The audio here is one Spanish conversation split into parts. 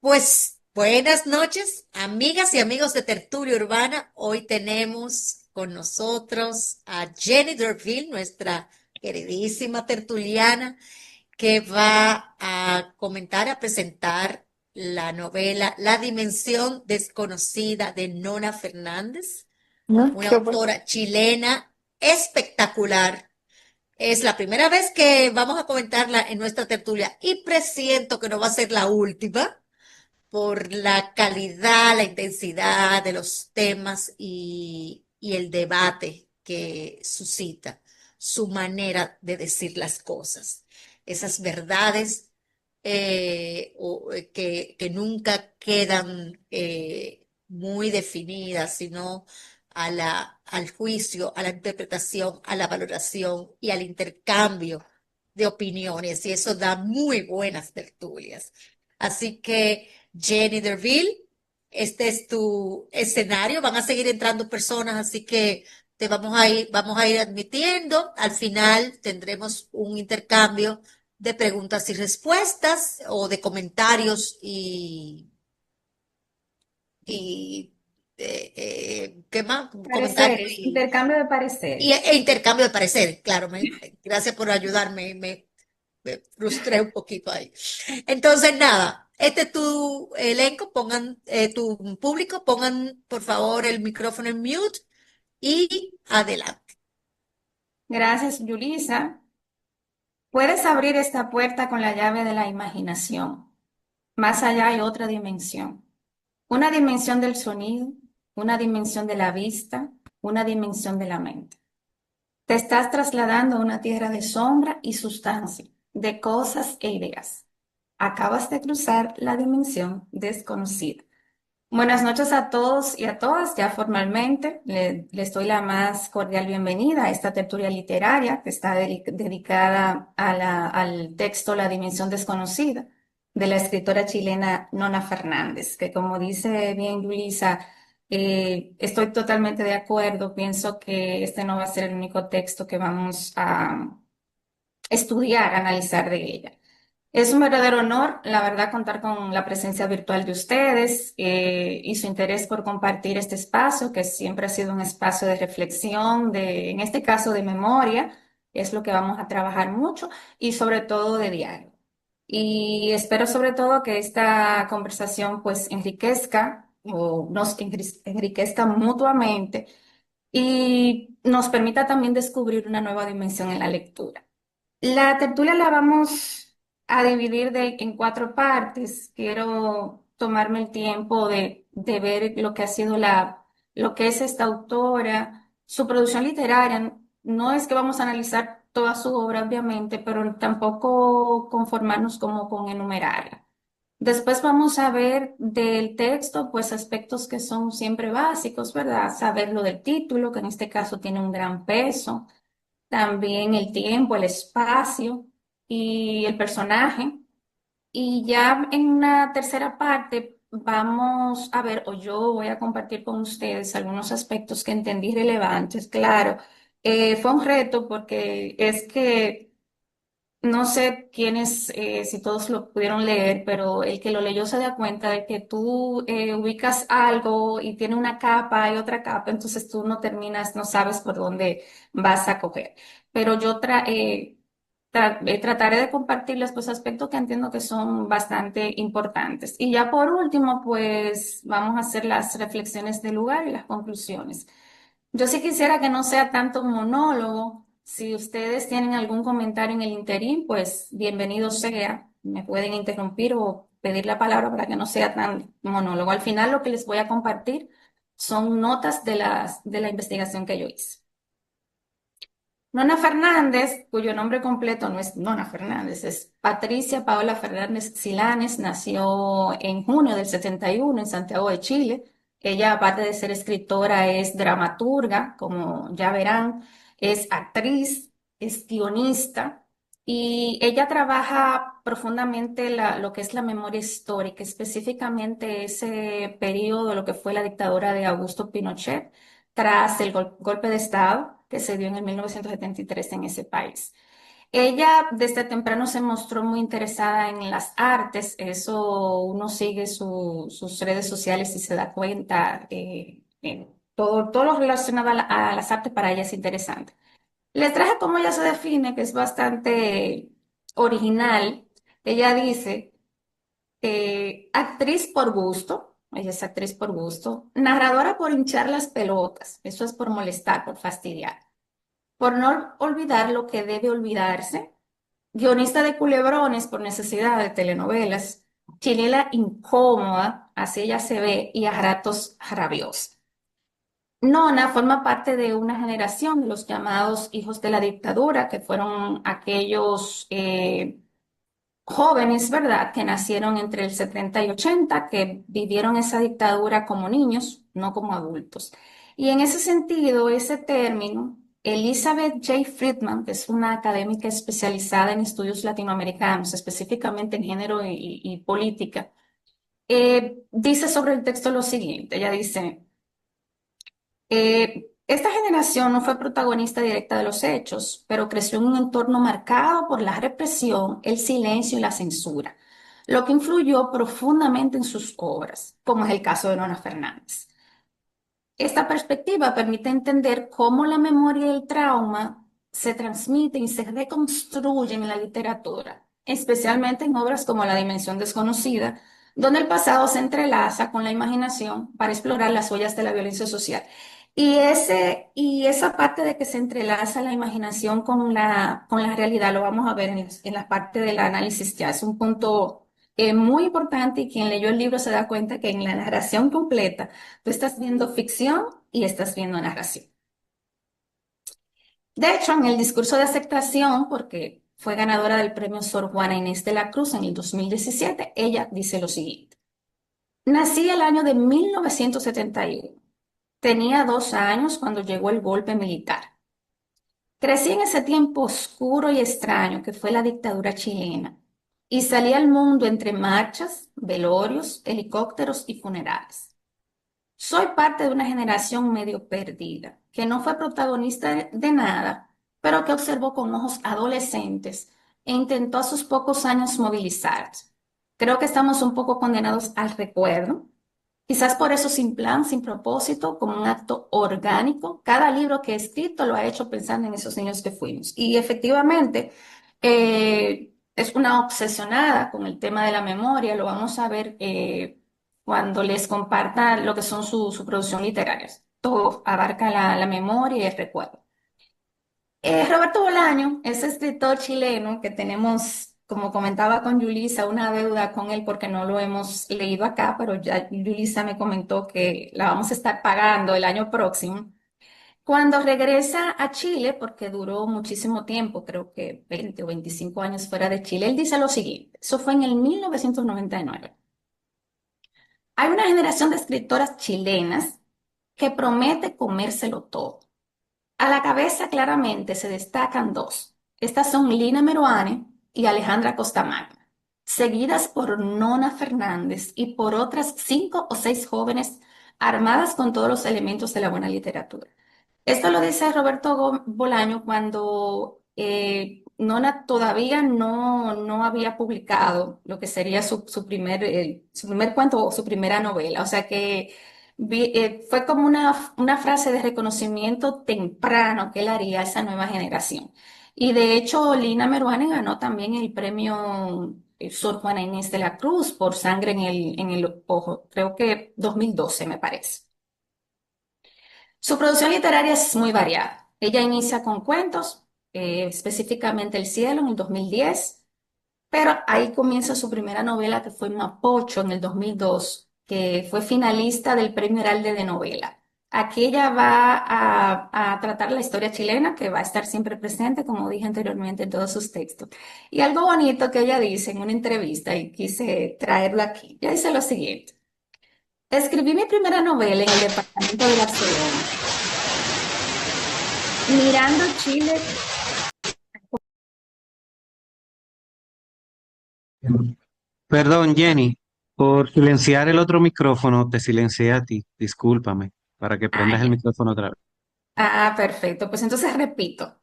Pues buenas noches, amigas y amigos de Tertulia Urbana. Hoy tenemos con nosotros a Jenny Durville, nuestra queridísima tertuliana, que va a comentar, a presentar la novela La Dimensión Desconocida de Nona Fernández, una Qué bueno. autora chilena espectacular. Es la primera vez que vamos a comentarla en nuestra tertulia y presiento que no va a ser la última por la calidad, la intensidad de los temas y el debate que suscita, su manera de decir las cosas, esas verdades que nunca quedan muy definidas, sino al juicio, a la interpretación, a la valoración y al intercambio de opiniones, y eso da muy buenas tertulias. Así que Jenny Derville, este es tu escenario, van a seguir entrando personas, así que te vamos a ir admitiendo. Al final tendremos un intercambio de preguntas y respuestas o de comentarios y ¿qué más? Comentarios Pareceres, intercambio de pareceres. e intercambio de pareceres. Claro, gracias por ayudarme, me frustré un poquito ahí. Entonces, nada, este es tu elenco, pongan tu público, pongan por favor el micrófono en mute y adelante. Gracias, Yulisa. Puedes abrir esta puerta con la llave de la imaginación. Más allá hay otra dimensión. Una dimensión del sonido, una dimensión de la vista, una dimensión de la mente. Te estás trasladando a una tierra de sombra y sustancia, de cosas e ideas. Acabas de cruzar la dimensión desconocida. Buenas noches a todos y a todas. Ya formalmente les doy la más cordial bienvenida a esta tertulia literaria que está dedicada al texto La Dimensión Desconocida de la escritora chilena Nona Fernández, que como dice bien Luisa, estoy totalmente de acuerdo. Pienso que este no va a ser el único texto que vamos a estudiar, analizar de ella. Es un verdadero honor, la verdad, contar con la presencia virtual de ustedes y su interés por compartir este espacio, que siempre ha sido un espacio de reflexión, en este caso de memoria, es lo que vamos a trabajar mucho y sobre todo de diálogo. Y espero sobre todo que esta conversación pues enriquezca o nos enriquezca mutuamente y nos permita también descubrir una nueva dimensión en la lectura. La tertulia la vamos a dividir en cuatro partes. Quiero tomarme el tiempo de ver lo que ha sido lo que es esta autora, su producción literaria. No es que vamos a analizar toda su obra, obviamente, pero tampoco conformarnos como con enumerarla. Después vamos a ver del texto, pues aspectos que son siempre básicos, ¿verdad? Saber lo del título, que en este caso tiene un gran peso, también el tiempo, el espacio y el personaje. Y ya en una tercera parte vamos a ver, o yo voy a compartir con ustedes algunos aspectos que entendí relevantes. Claro, fue un reto porque es que no sé quiénes, si todos lo pudieron leer, pero el que lo leyó se da cuenta de que tú ubicas algo y tiene una capa y otra capa, entonces tú no terminas, no sabes por dónde vas a coger. Pero yo trataré de compartirles pues aspectos que entiendo que son bastante importantes. Y ya por último, pues vamos a hacer las reflexiones del lugar y las conclusiones. Yo sí quisiera que no sea tanto un monólogo. Si ustedes tienen algún comentario en el interín, pues bienvenido sea. Me pueden interrumpir o pedir la palabra para que no sea tan monólogo. Al final lo que les voy a compartir son notas de la investigación que yo hice. Nona Fernández, cuyo nombre completo no es Nona Fernández, es Patricia Paola Fernández Silanes, nació en junio del 71 en Santiago de Chile. Ella, aparte de ser escritora, es dramaturga, como ya verán, es actriz, es guionista y ella trabaja profundamente lo que es la memoria histórica, específicamente ese periodo de lo que fue la dictadura de Augusto Pinochet tras el golpe de Estado que se dio en el 1973 en ese país. Ella desde temprano se mostró muy interesada en las artes, eso uno sigue sus redes sociales y se da cuenta, todo lo relacionado a las artes para ella es interesante. Les traje cómo ella se define, que es bastante original. Ella dice, actriz por gusto, ella es actriz por gusto, narradora por hinchar las pelotas, eso es por molestar, por fastidiar, por no olvidar lo que debe olvidarse, guionista de culebrones por necesidad de telenovelas, chilena incómoda, así ella se ve, y a ratos rabiosa. Nona forma parte de una generación de los llamados hijos de la dictadura, que fueron aquellos jóvenes, ¿verdad?, que nacieron entre el 70 y 80, que vivieron esa dictadura como niños, no como adultos. Y en ese sentido, ese término, Elizabeth J. Friedman, que es una académica especializada en estudios latinoamericanos, específicamente en género y política, dice sobre el texto lo siguiente, ella dice, esta generación no fue protagonista directa de los hechos, pero creció en un entorno marcado por la represión, el silencio y la censura, lo que influyó profundamente en sus obras, como es el caso de Nona Fernández. Esta perspectiva permite entender cómo la memoria y el trauma se transmiten y se reconstruyen en la literatura, especialmente en obras como La Dimensión Desconocida, donde el pasado se entrelaza con la imaginación para explorar las huellas de la violencia social. Y esa parte de que se entrelaza la imaginación con la realidad lo vamos a ver en la parte del análisis ya. Es un punto muy importante y quien leyó el libro se da cuenta que en la narración completa tú estás viendo ficción y estás viendo narración. De hecho, en el discurso de aceptación, porque fue ganadora del premio Sor Juana Inés de la Cruz en el 2017, ella dice lo siguiente. Nací el año de 1971. Tenía 2 años cuando llegó el golpe militar. Crecí en ese tiempo oscuro y extraño que fue la dictadura chilena y salí al mundo entre marchas, velorios, helicópteros y funerales. Soy parte de una generación medio perdida, que no fue protagonista de nada, pero que observó con ojos adolescentes e intentó a sus pocos años movilizarse. Creo que estamos un poco condenados al recuerdo, quizás por eso sin plan, sin propósito, como un acto orgánico. Cada libro que he escrito lo he hecho pensando en esos niños que fuimos. Y efectivamente, es una obsesionada con el tema de la memoria, lo vamos a ver cuando les comparta lo que son su producción literaria. Todo abarca la memoria y el recuerdo. Roberto Bolaño es escritor chileno que tenemos, como comentaba con Yulisa, una deuda con él porque no lo hemos leído acá, pero ya Yulisa me comentó que la vamos a estar pagando el año próximo. Cuando regresa a Chile, porque duró muchísimo tiempo, creo que 20 o 25 años fuera de Chile, él dice lo siguiente, eso fue en el 1999. Hay una generación de escritoras chilenas que promete comérselo todo. A la cabeza claramente se destacan dos. Estas son Lina Meruane y Alejandra Costamagna, seguidas por Nona Fernández y por otras 5 o 6 jóvenes armadas con todos los elementos de la buena literatura. Esto lo dice Roberto Bolaño cuando Nona todavía no había publicado lo que sería su primer cuento o su primera novela. O sea que fue como una frase de reconocimiento temprano que él haría a esa nueva generación. Y de hecho, Lina Meruane ganó también el premio Sor Juana Inés de la Cruz por Sangre en el Ojo, creo que 2012 me parece. Su producción literaria es muy variada. Ella inicia con cuentos, específicamente El cielo en el 2010, pero ahí comienza su primera novela que fue Mapocho en el 2002, que fue finalista del Premio Heralde de Novela. Aquí ella va a tratar la historia chilena, que va a estar siempre presente, como dije anteriormente, en todos sus textos. Y algo bonito que ella dice en una entrevista, y quise traerlo aquí, ella dice lo siguiente. Escribí mi primera novela en el departamento de Barcelona mirando Chile. Perdón, Jenny, por silenciar el otro micrófono, te silencié a ti. Discúlpame, para que Ah, prendas el ya. micrófono otra vez. Perfecto. Pues entonces repito.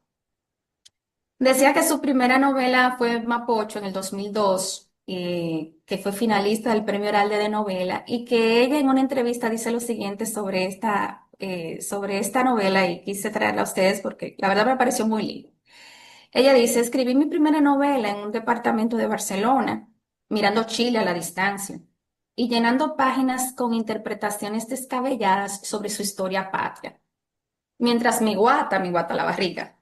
Decía que su primera novela fue Mapocho en el 2002, que fue finalista del Premio Heralde de Novela, y que ella en una entrevista dice lo siguiente sobre esta novela, y quise traerla a ustedes porque la verdad me pareció muy linda. Ella dice, escribí mi primera novela en un departamento de Barcelona, mirando Chile a la distancia y llenando páginas con interpretaciones descabelladas sobre su historia patria. Mientras mi guata la barriga,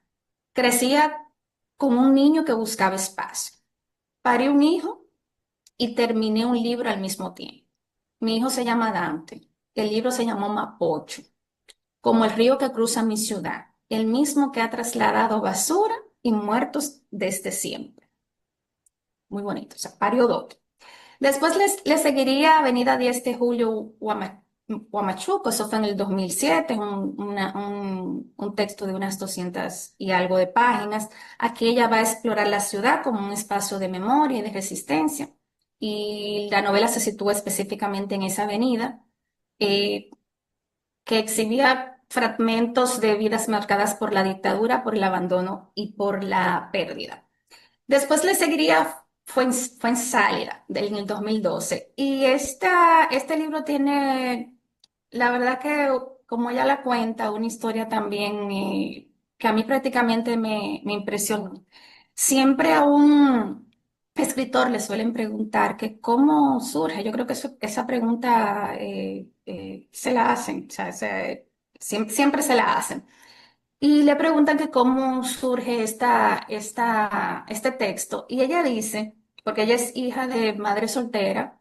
crecía como un niño que buscaba espacio. Parí un hijo y terminé un libro al mismo tiempo. Mi hijo se llama Dante. El libro se llamó Mapocho, como el río que cruza mi ciudad, el mismo que ha trasladado basura y muertos desde siempre. Muy bonito, o sea, parió dos. Después le seguiría Avenida 10 de Julio Huamachuco, eso fue en el 2007, un texto de unas 200 y algo de páginas. Aquí ella va a explorar la ciudad como un espacio de memoria y de resistencia. Y la novela se sitúa específicamente en esa avenida, eh, que exhibía fragmentos de vidas marcadas por la dictadura, por el abandono y por la pérdida. Después le seguiría Fuensálida en el 2012. Y este libro tiene, la verdad que, como ella la cuenta, una historia también que a mí prácticamente me impresionó. Siempre a un escritor le suelen preguntar que cómo surge. Yo creo que esa pregunta se la hacen, o sea, siempre se la hacen. Y le preguntan que cómo surge este texto. Y ella dice, porque ella es hija de madre soltera,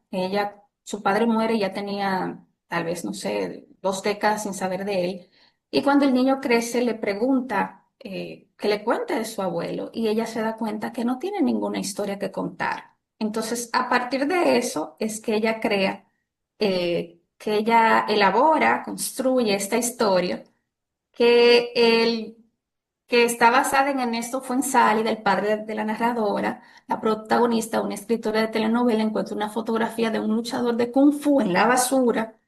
su padre muere y ya tenía tal vez, no sé, 2 décadas sin saber de él. Y cuando el niño crece, le pregunta que le cuente de su abuelo y ella se da cuenta que no tiene ninguna historia que contar. Entonces, a partir de eso es que ella crea, que ella elabora, construye esta historia que, el, que está basada en Ernesto Fuenzalida, el padre de la narradora. La protagonista, una escritora de telenovela, encuentra una fotografía de un luchador de Kung Fu en la basura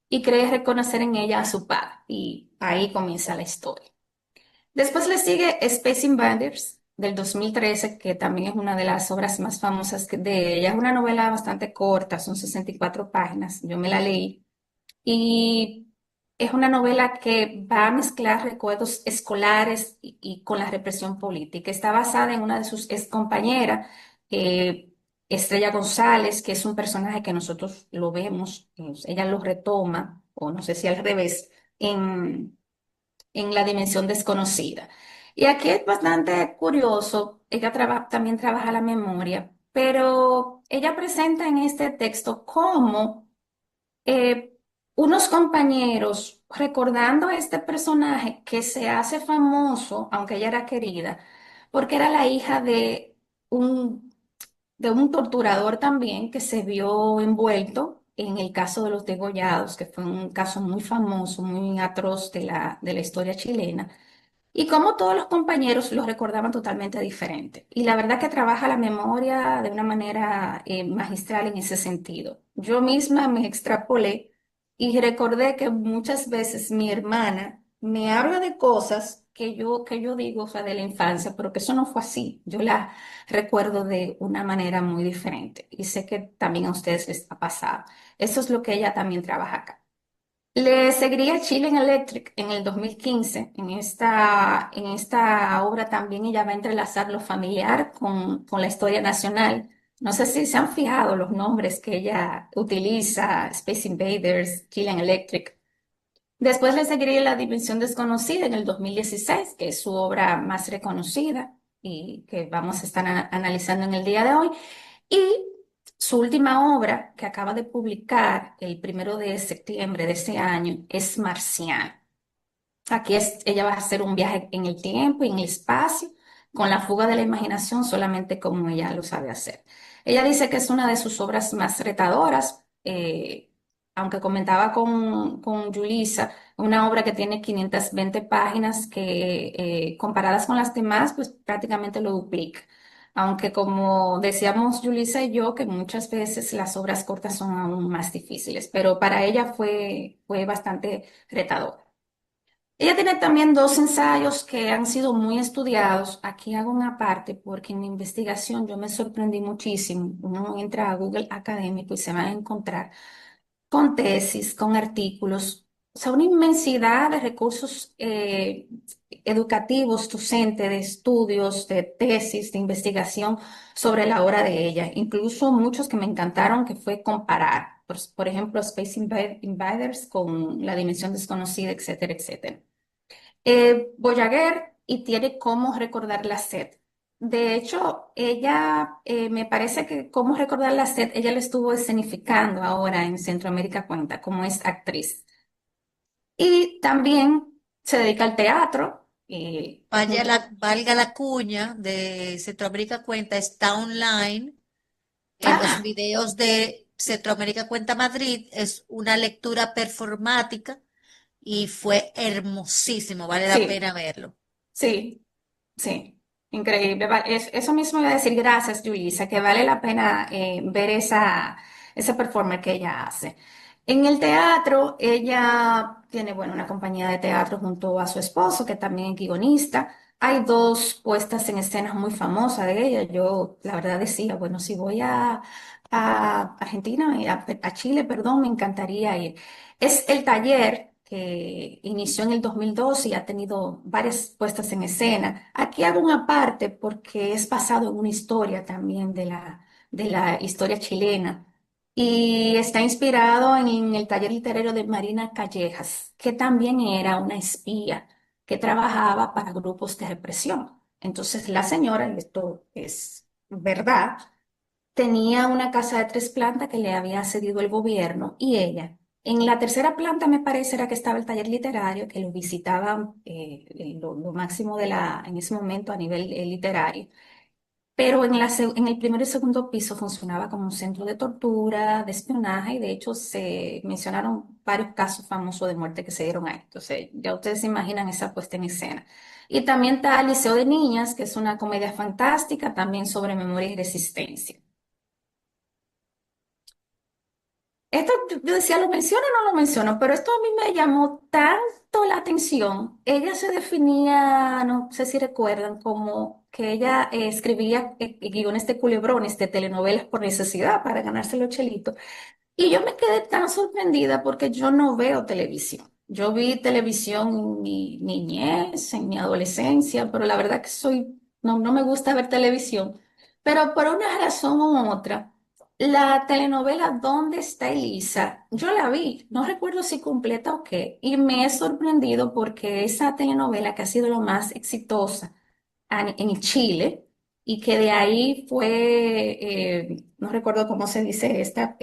y cree reconocer en ella a su padre. Y ahí comienza la historia. Después le sigue Space Invaders del 2013, que también es una de las obras más famosas de ella. Es una novela bastante corta, son 64 páginas. Yo me la leí. Y es una novela que va a mezclar recuerdos escolares y con la represión política. Está basada en una de sus ex compañeras, Estrella González, que es un personaje que nosotros lo vemos, ella lo retoma, o no sé si al revés, en La Dimensión Desconocida. Y aquí es bastante curioso, ella también trabaja la memoria, pero ella presenta en este texto cómo eh, unos compañeros recordando a este personaje que se hace famoso, aunque ella era querida, porque era la hija un, de un torturador también que se vio envuelto en el caso de los degollados, que fue un caso muy famoso, muy atroz de la historia chilena. Y como todos los compañeros los recordaban totalmente diferente. Y la verdad que trabaja la memoria de una manera magistral en ese sentido. Yo misma me extrapolé y recordé que muchas veces mi hermana me habla de cosas que yo digo, o sea, de la infancia, pero que eso no fue así. Yo la recuerdo de una manera muy diferente. Y sé que también a ustedes les ha pasado. Eso es lo que ella también trabaja acá. Le seguiría Chilean Electric en el 2015. En esta obra también ella va a entrelazar lo familiar con la historia nacional. No sé si se han fijado los nombres que ella utiliza: Space Invaders, Chilean Electric. Después le seguiría La Dimensión Desconocida en el 2016, que es su obra más reconocida y que vamos a estar analizando en el día de hoy. Y su última obra, que acaba de publicar el 1 de septiembre de ese año, es Marciano. Aquí ella va a hacer un viaje en el tiempo y en el espacio, con la fuga de la imaginación, solamente como ella lo sabe hacer. Ella dice que es una de sus obras más retadoras, aunque comentaba con Julissa, una obra que tiene 520 páginas que, comparadas con las demás, pues prácticamente lo duplica. Aunque como decíamos Julissa y yo, que muchas veces las obras cortas son aún más difíciles, pero para ella fue bastante retador. Ella tiene también dos ensayos que han sido muy estudiados. Aquí hago una parte porque en mi investigación yo me sorprendí muchísimo. Uno entra a Google Académico y se va a encontrar con tesis, con artículos, o sea, una inmensidad de recursos educativos, docentes, de estudios, de tesis, de investigación sobre la obra de ella. Incluso muchos que me encantaron, que fue comparar, por ejemplo, Invaders con La Dimensión Desconocida, etcétera, etcétera. Voyager y tiene Cómo recordar la sed. De hecho, ella, me parece que Cómo recordar la sed, ella lo estuvo escenificando ahora en Centroamérica Cuenta, como es actriz. Y también se dedica al teatro. Valga la cuña de Centroamérica Cuenta, está online en los Ah, videos de Centroamérica Cuenta Madrid. Es una lectura performática y fue hermosísimo, vale la sí, pena verlo. sí. Sí, increíble. Eso mismo iba a decir, gracias, Julissa, que vale la pena ver ese performance que ella hace. En el teatro, ella tiene, bueno, una compañía de teatro junto a su esposo, que también es guionista. Hay dos puestas en escenas muy famosas de ella. Yo, la verdad, decía, bueno, si voy a Argentina, a Chile, perdón, me encantaría ir. Es el taller que inició en el 2012 y ha tenido varias puestas en escena. Aquí hago una parte porque es basado en una historia también de la historia chilena y está inspirado en el taller literario de Marina Callejas, que también era una espía que trabajaba para grupos de represión. Entonces la señora, y esto es verdad, tenía una casa de 3 plantas que le había cedido el gobierno y ella. En la tercera planta me parece era que estaba el taller literario, que lo visitaban lo máximo en ese momento a nivel literario. Pero en el primer y segundo piso funcionaba como un centro de tortura, de espionaje, y de hecho se mencionaron varios casos famosos de muerte que se dieron ahí. Entonces, ya ustedes se imaginan esa puesta en escena. Y también está el Liceo de Niñas, que es una comedia fantástica, también sobre memoria y resistencia. Esto yo decía, ¿lo menciono o no lo menciono? Pero esto a mí me llamó tanto la atención. Ella se definía, no sé si recuerdan, como que ella escribía guiones de culebrones, de telenovelas por necesidad para ganarse los chelitos. Y yo me quedé tan sorprendida porque yo no veo televisión. Yo vi televisión en mi niñez, en mi adolescencia, pero la verdad que no me gusta ver televisión. Pero por una razón u otra, la telenovela ¿Dónde está Elisa? Yo la vi, no recuerdo si completa o qué, y me he sorprendido porque esa telenovela que ha sido lo más exitosa en Chile y que de ahí no recuerdo cómo se dice esta,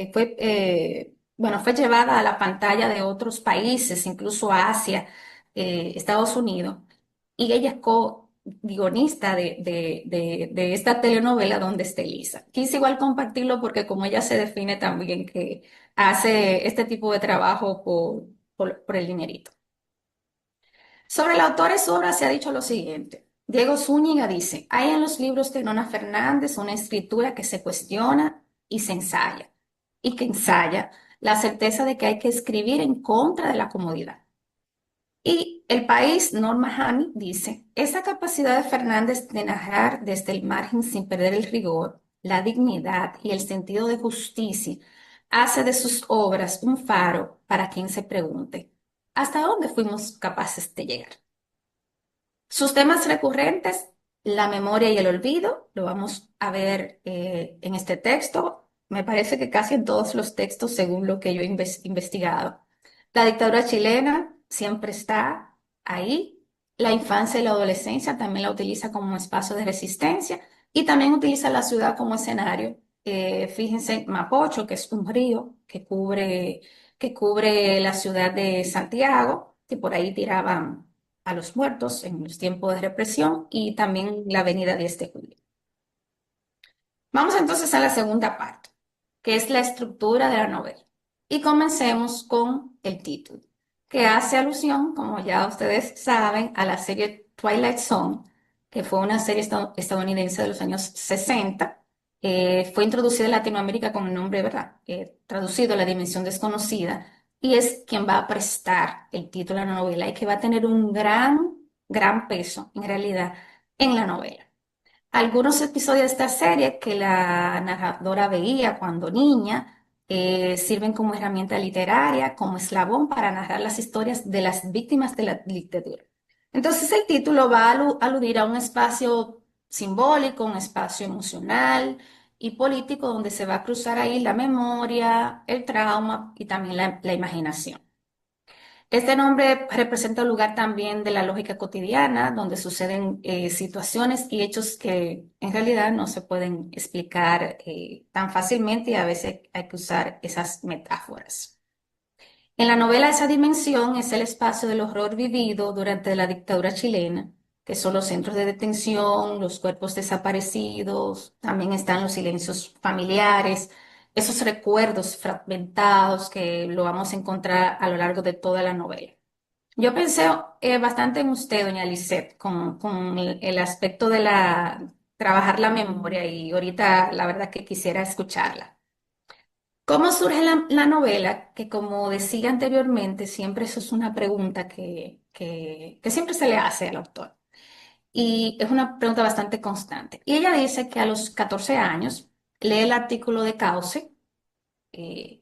bueno, fue llevada a la pantalla de otros países, incluso a Asia, Estados Unidos, y ella es co-guionista de esta telenovela donde está Elisa. Quise igual compartirlo porque como ella se define también que hace este tipo de trabajo por el dinerito. Sobre el autor y su obra se ha dicho lo siguiente. Diego Zúñiga dice, hay en los libros de Nona Fernández una escritura que se cuestiona y se ensaya, y que ensaya la certeza de que hay que escribir en contra de la comodidad. Y El País, Norma Hani, dice, esa capacidad de Fernández de narrar desde el margen sin perder el rigor, la dignidad y el sentido de justicia hace de sus obras un faro para quien se pregunte, ¿hasta dónde fuimos capaces de llegar? Sus temas recurrentes, la memoria y el olvido, lo vamos a ver en este texto. Me parece que casi en todos los textos, según lo que yo he investigado. La dictadura chilena siempre está ahí. La infancia y la adolescencia también la utiliza como espacio de resistencia y también utiliza la ciudad como escenario. Fíjense, Mapocho, que es un río que cubre la ciudad de Santiago, que por ahí tiraban a los muertos en los tiempos de represión y también la avenida 10 de Julio. Vamos entonces a la segunda parte, que es la estructura de la novela. Y comencemos con el título, que hace alusión, como ya ustedes saben, a la serie Twilight Zone, que fue una serie estadounidense de los años 60. Fue introducida en Latinoamérica con el nombre, ¿verdad? Traducido La Dimensión Desconocida. y es quien va a prestar el título a la novela y que va a tener un gran peso en realidad en la novela. Algunos episodios de esta serie que la narradora veía cuando niña sirven como herramienta literaria, como eslabón para narrar las historias de las víctimas de la dictadura. Entonces el título va a aludir a un espacio simbólico, un espacio emocional y político donde se va a cruzar ahí la memoria, el trauma y también la imaginación. Este nombre representa un lugar también de la lógica cotidiana, donde suceden situaciones y hechos que en realidad no se pueden explicar tan fácilmente y a veces hay que usar esas metáforas. En la novela esa dimensión es el espacio del horror vivido durante la dictadura chilena, que son los centros de detención, los cuerpos desaparecidos, también están los silencios familiares, esos recuerdos fragmentados que lo vamos a encontrar a lo largo de toda la novela. Yo pensé bastante en usted, doña Lisette, con el aspecto de trabajar la memoria y ahorita la verdad que quisiera escucharla. ¿Cómo surge la novela? Que como decía anteriormente, siempre eso es una pregunta que siempre se le hace al autor. Y es una pregunta bastante constante. Y ella dice que a los 14 años lee el artículo de Cauce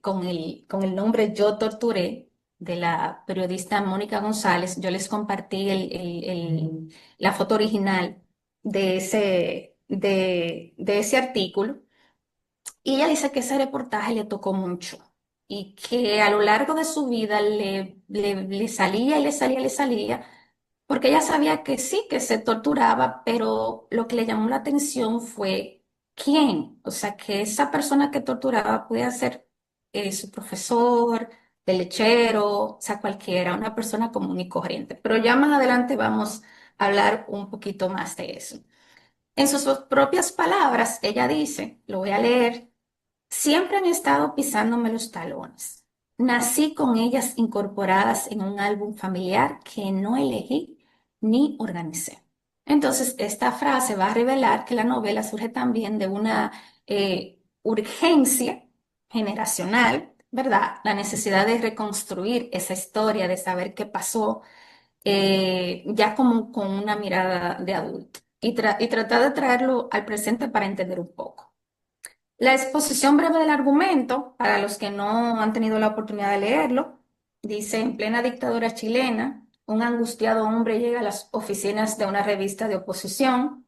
con el nombre Yo Torturé de la periodista Mónica González. Yo les compartí la foto original de ese artículo. Y ella dice que ese reportaje le tocó mucho y que a lo largo de su vida le salía y le salía, porque ella sabía que sí, que se torturaba, pero lo que le llamó la atención fue quién, o sea, que esa persona que torturaba podía ser su profesor, el lechero, o sea, cualquiera, una persona común y corriente. Pero ya más adelante vamos a hablar un poquito más de eso. En sus propias palabras, ella dice, lo voy a leer. Siempre han estado pisándome los talones. Nací con ellas incorporadas en un álbum familiar que no elegí ni organicé. Entonces, esta frase va a revelar que la novela surge también de una urgencia generacional, ¿verdad? La necesidad de reconstruir esa historia, de saber qué pasó, ya como con una mirada de adulto y tratar de traerlo al presente para entender un poco. La exposición breve del argumento, para los que no han tenido la oportunidad de leerlo, dice, en plena dictadura chilena, un angustiado hombre llega a las oficinas de una revista de oposición.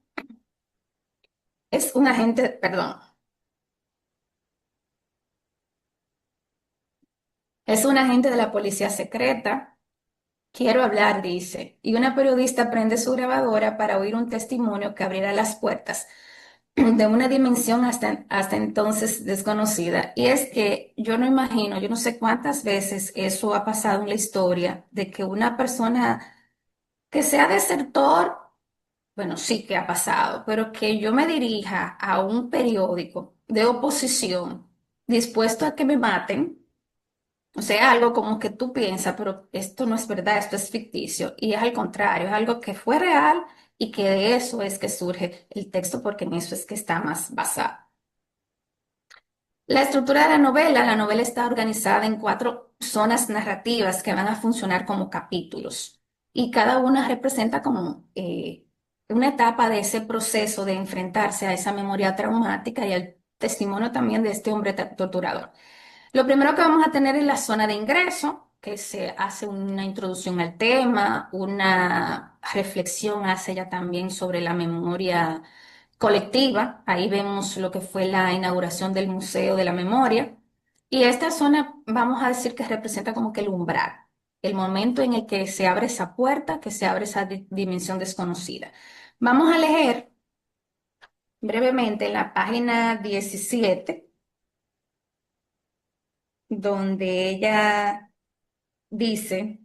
Es un agente, perdón, es un agente de la policía secreta. Quiero hablar, dice, y una periodista prende su grabadora para oír un testimonio que abrirá las puertas de una dimensión hasta entonces desconocida. Y es que yo no imagino, yo no sé cuántas veces eso ha pasado en la historia, de que una persona que sea desertor, bueno, sí que ha pasado, pero que yo me dirija a un periódico de oposición dispuesto a que me maten. O sea, algo como que tú piensas, pero esto no es verdad, esto es ficticio. Y es al contrario, es algo que fue real y que de eso es que surge el texto, porque en eso es que está más basado. La estructura de la novela está organizada en cuatro zonas narrativas que van a funcionar como capítulos. Y cada una representa como una etapa de ese proceso de enfrentarse a esa memoria traumática y al testimonio también de este hombre torturador. Lo primero que vamos a tener es la zona de ingreso, que se hace una introducción al tema, una reflexión hace ya también sobre la memoria colectiva. Ahí vemos lo que fue la inauguración del Museo de la Memoria. Y esta zona vamos a decir que representa como que el umbral, el momento en el que se abre esa puerta, que se abre esa dimensión desconocida. Vamos a leer brevemente en la página 17, donde ella dice,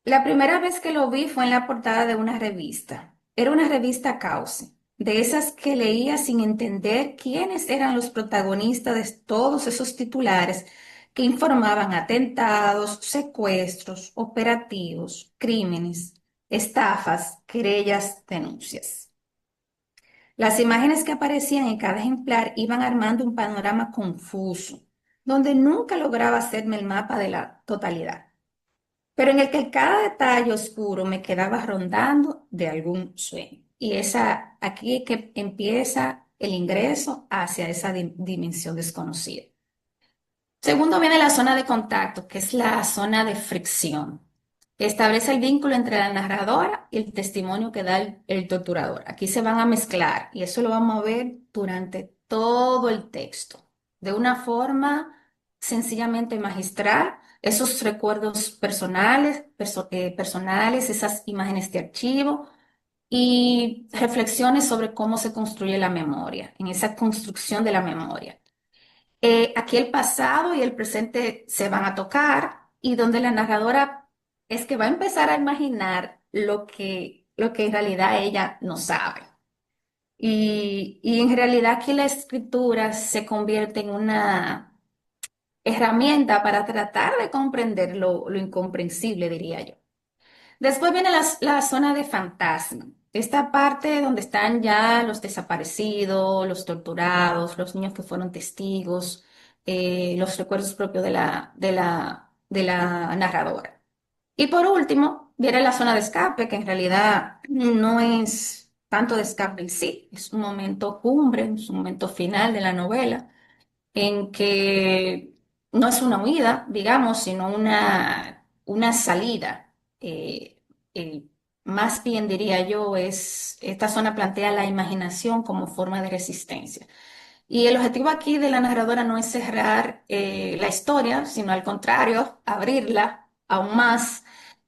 la primera vez que lo vi fue en la portada de una revista. Era una revista Cauce, de esas que leía sin entender quiénes eran los protagonistas de todos esos titulares que informaban atentados, secuestros, operativos, crímenes, estafas, querellas, denuncias. Las imágenes que aparecían en cada ejemplar iban armando un panorama confuso, donde nunca lograba hacerme el mapa de la totalidad, pero en el que cada detalle oscuro me quedaba rondando de algún sueño. Y aquí es que empieza el ingreso hacia esa dimensión desconocida. Segundo viene la zona de contacto, que es la zona de fricción. Establece el vínculo entre la narradora y el testimonio que da el torturador. Aquí se van a mezclar y eso lo vamos a ver durante todo el texto, de una forma sencillamente magistral. Esos recuerdos personales, esas imágenes de archivo y reflexiones sobre cómo se construye la memoria, en esa construcción de la memoria. Aquí el pasado y el presente se van a tocar y donde la narradora es que va a empezar a imaginar lo que en realidad ella no sabe. Y en realidad aquí la escritura se convierte en una herramienta para tratar de comprender lo incomprensible, diría yo. Después viene la zona de fantasma. Esta parte donde están ya los desaparecidos, los torturados, los niños que fueron testigos, los recuerdos propios de la narradora. Y por último, viene la zona de escape, que en realidad no es tanto de escape en sí, es un momento cumbre, es un momento final de la novela en que no es una huida, digamos, sino una salida. Eh, Más bien diría yo, esta zona plantea la imaginación como forma de resistencia. Y el objetivo aquí de la narradora no es cerrar la historia, sino al contrario, abrirla aún más.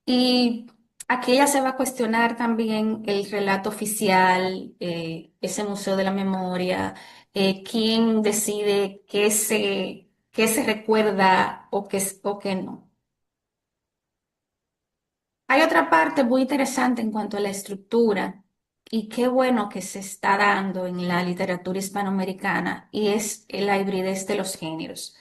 Y aquí ella se va a cuestionar también el relato oficial, ese museo de la memoria, quién decide qué se recuerda o qué no. Hay otra parte muy interesante en cuanto a la estructura y qué bueno que se está dando en la literatura hispanoamericana y es la hibridez de los géneros.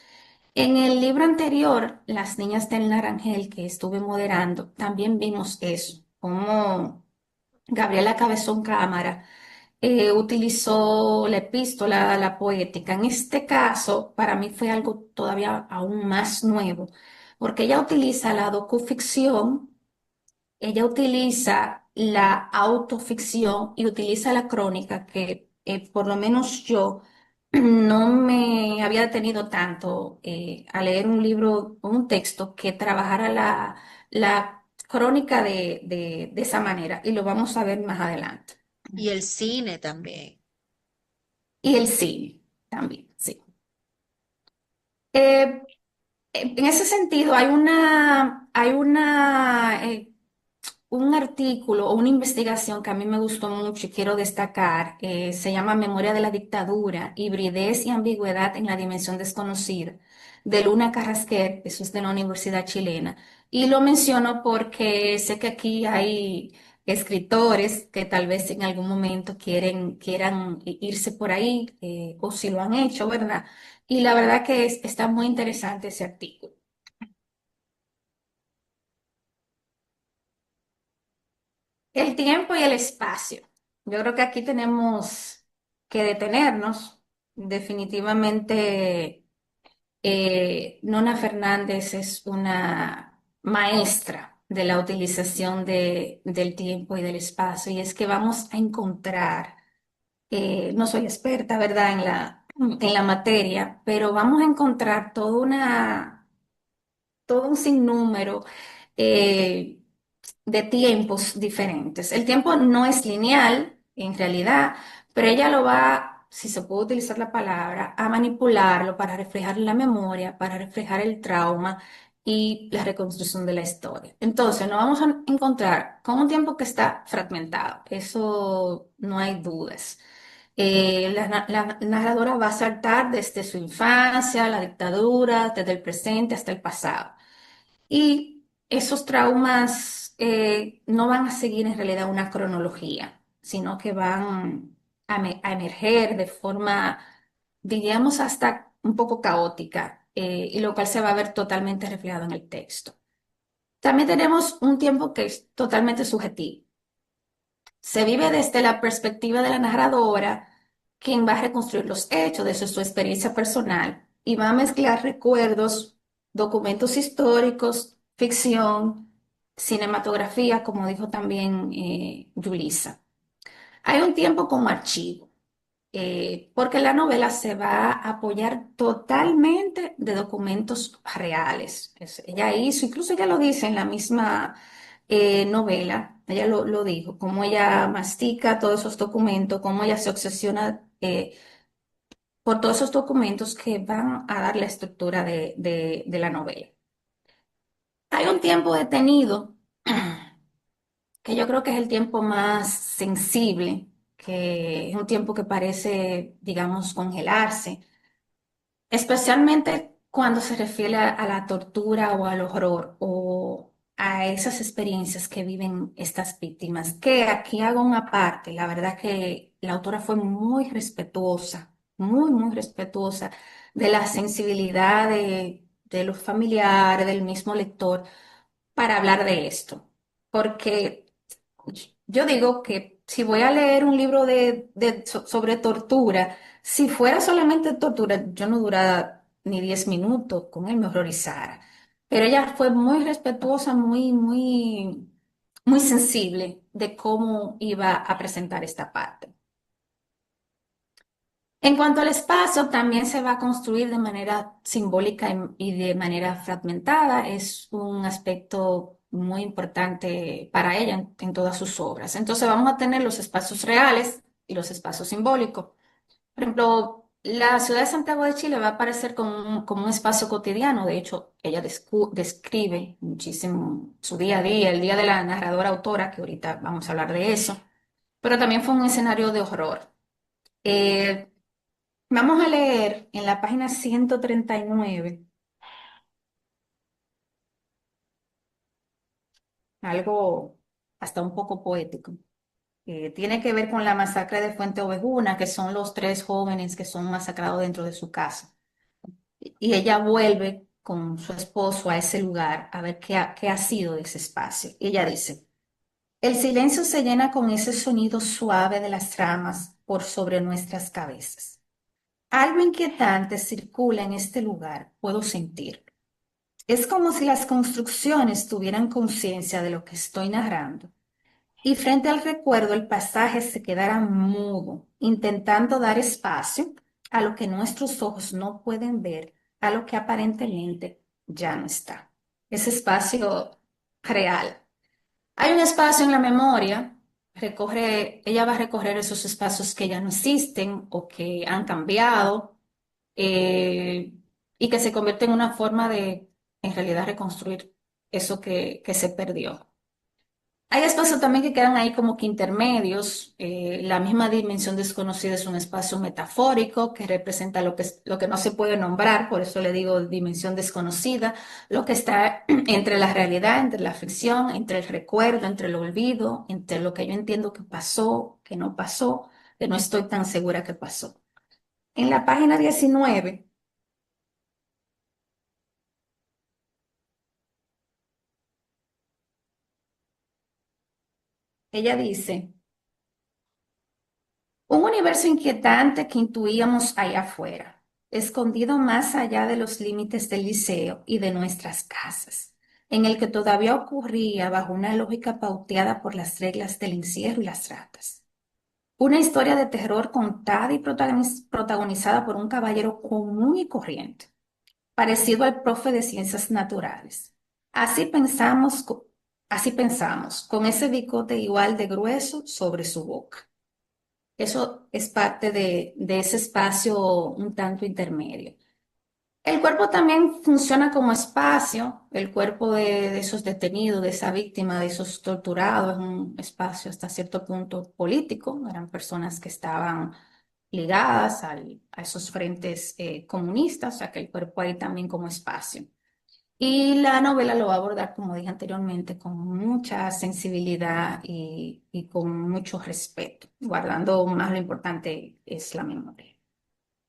En el libro anterior, Las niñas del Naranjel, que estuve moderando, también vimos eso, cómo Gabriela Cabezón Cámara utilizó la epístola, la poética. En este caso, para mí fue algo todavía aún más nuevo, porque ella utiliza la docuficción. Ella utiliza la autoficción y utiliza la crónica, que por lo menos yo no me había detenido tanto a leer un libro o un texto que trabajara la crónica de esa manera, y lo vamos a ver más adelante. Y el cine también. Y el cine también, sí. Eh, en ese sentido, un artículo o una investigación que a mí me gustó mucho y quiero destacar, se llama Memoria de la Dictadura, hibridez y ambigüedad en la dimensión desconocida, de Luna Carrasquer, eso es de la Universidad Chilena. Y lo menciono porque sé que aquí hay escritores que tal vez en algún momento quieran irse por ahí, o si lo han hecho, ¿verdad? Y la verdad que está muy interesante ese artículo. El tiempo y el espacio. Yo creo que aquí tenemos que detenernos. Definitivamente, Nona Fernández es una maestra de la utilización del tiempo y del espacio. Y es que vamos a encontrar, no soy experta, ¿verdad?, en la materia, pero vamos a encontrar todo un sinnúmero. eh, de tiempos diferentes. El tiempo no es lineal, en realidad, pero ella lo va, si se puede utilizar la palabra, a manipularlo para reflejar la memoria, para reflejar el trauma y la reconstrucción de la historia. Entonces, nos vamos a encontrar con un tiempo que está fragmentado, eso no hay dudas. La narradora va a saltar desde su infancia, la dictadura, desde el presente hasta el pasado. Y esos traumas no van a seguir en realidad una cronología, sino que van a emerger de forma, diríamos, hasta un poco caótica, y lo cual se va a ver totalmente reflejado en el texto. También tenemos un tiempo que es totalmente subjetivo. Se vive desde la perspectiva de la narradora, quien va a reconstruir los hechos de su experiencia personal y va a mezclar recuerdos, documentos históricos, ficción, cinematografía, como dijo también Yulisa. Hay un tiempo como archivo, porque la novela se va a apoyar totalmente de documentos reales. Ella hizo, incluso ella lo dice en la misma novela, ella lo dijo, cómo ella mastica todos esos documentos, cómo ella se obsesiona por todos esos documentos que van a dar la estructura de la novela. Hay un tiempo detenido que yo creo que es el tiempo más sensible, que es un tiempo que parece, digamos, congelarse, especialmente cuando se refiere a la tortura o al horror o a esas experiencias que viven estas víctimas, que aquí hago una parte, la verdad que la autora fue muy respetuosa, muy respetuosa de la sensibilidad de los familiares, del mismo lector, para hablar de esto, porque yo digo que si voy a leer un libro sobre tortura, si fuera solamente tortura, yo no durara ni 10 minutos, con él me horrorizara. Pero ella fue muy respetuosa, muy sensible de cómo iba a presentar esta parte. En cuanto al espacio, también se va a construir de manera simbólica y de manera fragmentada. Es un aspecto muy importante para ella en todas sus obras. Entonces vamos a tener los espacios reales y los espacios simbólicos. Por ejemplo, la ciudad de Santiago de Chile va a aparecer como un espacio cotidiano. De hecho, ella describe muchísimo su día a día, el día de la narradora autora, que ahorita vamos a hablar de eso. Pero también fue un escenario de horror. Eh, Vamos a leer en la página 139 algo hasta un poco poético. Tiene que ver con la masacre de Fuente Ovejuna, que son los tres jóvenes que son masacrados dentro de su casa. Y ella vuelve con su esposo a ese lugar a ver qué ha sido de ese espacio. Y ella dice, el silencio se llena con ese sonido suave de las ramas por sobre nuestras cabezas. Algo inquietante circula en este lugar, puedo sentir. Es como si las construcciones tuvieran conciencia de lo que estoy narrando y frente al recuerdo el pasaje se quedara mudo, intentando dar espacio a lo que nuestros ojos no pueden ver, a lo que aparentemente ya no está. Ese espacio real. Hay un espacio en la memoria, ella va a recorrer esos espacios que ya no existen o que han cambiado eh, y que se convierte en una forma de, en realidad, reconstruir eso que se perdió. Hay espacios también que quedan ahí como que intermedios. La misma dimensión desconocida es un espacio metafórico que representa lo que no se puede nombrar, por eso le digo dimensión desconocida, lo que está entre la realidad, entre la ficción, entre el recuerdo, entre el olvido, entre lo que yo entiendo que pasó, que no pasó, que no estoy tan segura que pasó. En la página 19 ella dice, un universo inquietante que intuíamos allá afuera, escondido más allá de los límites del liceo y de nuestras casas, en el que todavía ocurría bajo una lógica pauteada por las reglas del encierro y las ratas. Una historia de terror contada y protagonizada por un caballero común y corriente, parecido al profe de ciencias naturales. Así pensamos, así pensamos, con ese bigote igual de grueso sobre su boca. Eso es parte de ese espacio un tanto intermedio. El cuerpo también funciona como espacio, el cuerpo de esos detenidos, de esa víctima, de esos torturados, es un espacio hasta cierto punto político, eran personas que estaban ligadas a esos frentes comunistas, o sea que el cuerpo ahí también como espacio. Y la novela lo va a abordar, como dije anteriormente, con mucha sensibilidad y con mucho respeto, guardando más lo importante es la memoria.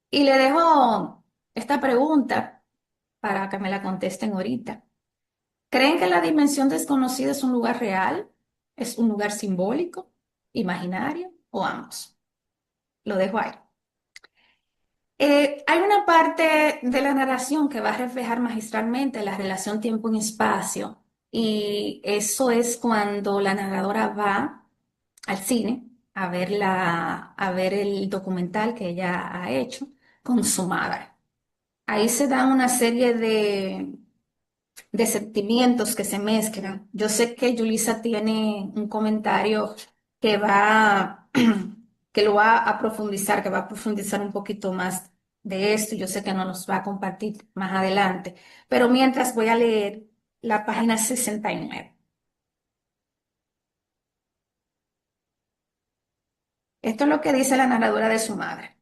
Y le dejo esta pregunta para que me la contesten ahorita. ¿Creen que la dimensión desconocida es un lugar real? ¿Es un lugar simbólico? imaginario o ambos. Lo dejo ahí. Hay una parte de la narración que va a reflejar magistralmente la relación tiempo en espacio y eso es cuando la narradora va al cine a ver el documental que ella ha hecho con su madre. Ahí se dan una serie de sentimientos que se mezclan. Yo sé que Yulisa tiene un comentario que va, que lo va a profundizar, que va a profundizar un poquito más de esto. Yo sé que no nos va a compartir más adelante, pero mientras voy a leer la página 69. Esto es lo que dice la narradora de su madre.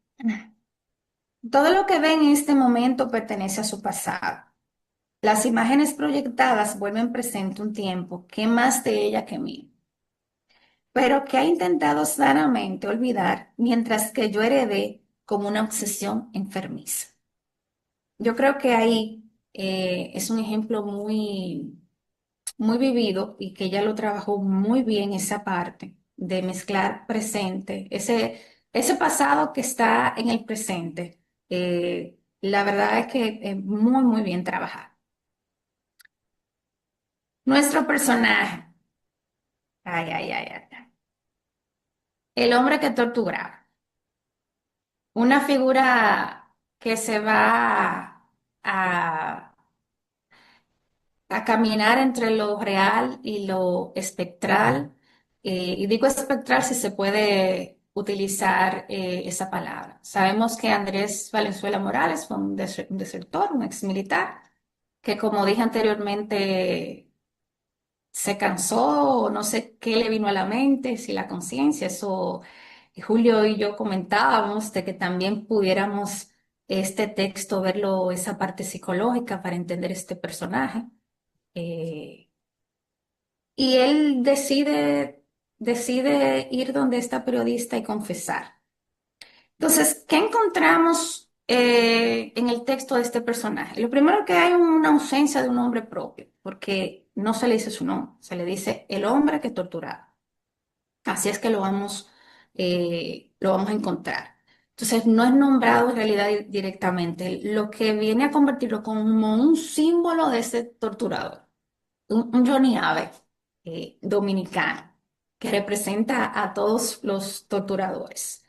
Todo lo que ve en este momento pertenece a su pasado. Las imágenes proyectadas vuelven presente un tiempo que es más de ella que mío, pero que ha intentado sanamente olvidar mientras que yo heredé como una obsesión enfermiza. Yo creo que ahí es un ejemplo muy vivido y que ella lo trabajó muy bien esa parte de mezclar presente, ese pasado que está en el presente. La verdad es que es muy bien trabajado. Nuestro personaje, ay. El hombre que torturaba. Una figura que se va a, a caminar entre lo real y lo espectral. Y digo espectral si se puede utilizar esa palabra. Sabemos que Andrés Valenzuela Morales fue un desertor, un ex militar, que como dije anteriormente se cansó, no sé qué le vino a la mente, si la conciencia, eso Julio y yo comentábamos de que también pudiéramos este texto verlo, esa parte psicológica para entender este personaje. Eh, y él decide ir donde esta periodista y confesar. Entonces, ¿qué encontramos en el texto de este personaje? Lo primero que hay una ausencia de un nombre propio, porque no se le dice su nombre, se le dice el hombre que torturaba. Así es que lo vamos a encontrar. Entonces, no es nombrado en realidad directamente, lo que viene a convertirlo como un símbolo de ese torturador, un Johnny Abe dominicano, que representa a todos los torturadores.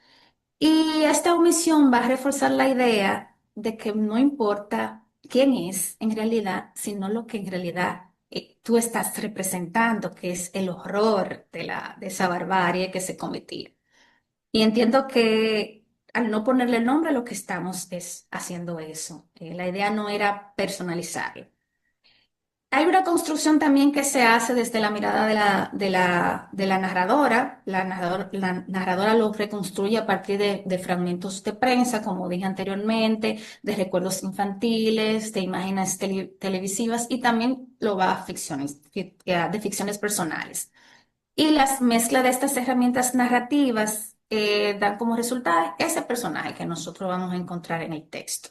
Y esta omisión va a reforzar la idea de que no importa quién es en realidad, sino lo que en realidad tú estás representando, que es el horror de esa barbarie que se cometía. Y entiendo que al no ponerle nombre, lo que estamos es haciendo eso. La idea no era personalizarlo. Hay una construcción también que se hace desde la mirada de la narradora. La narradora lo reconstruye a partir de fragmentos de prensa, como dije anteriormente, de recuerdos infantiles, de imágenes televisivas y también lo va a de ficciones personales. Y las mezclas de estas herramientas narrativas dan como resultado ese personaje que nosotros vamos a encontrar en el texto.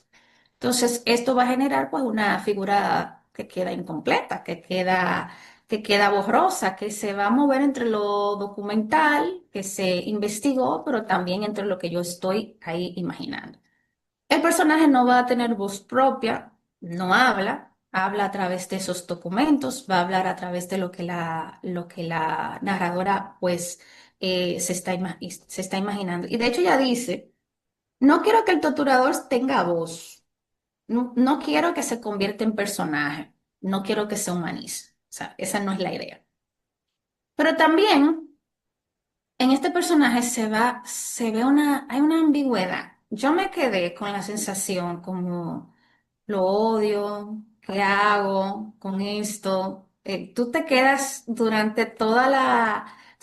Entonces, esto va a generar pues una figura que queda incompleta, que queda borrosa, que se va a mover entre lo documental que se investigó, pero también entre lo que yo estoy ahí imaginando. El personaje no va a tener voz propia, no habla, habla a través de esos documentos, va a hablar a través de lo que la narradora pues se está imaginando. Y de hecho ya dice, no quiero que el torturador tenga voz. No quiero que se convierta en personaje, no quiero que se humanice. O sea, esa no es la idea. Pero también en este personaje hay una ambigüedad. Yo me quedé con la sensación como lo odio, ¿qué hago con esto? Tú te quedas tú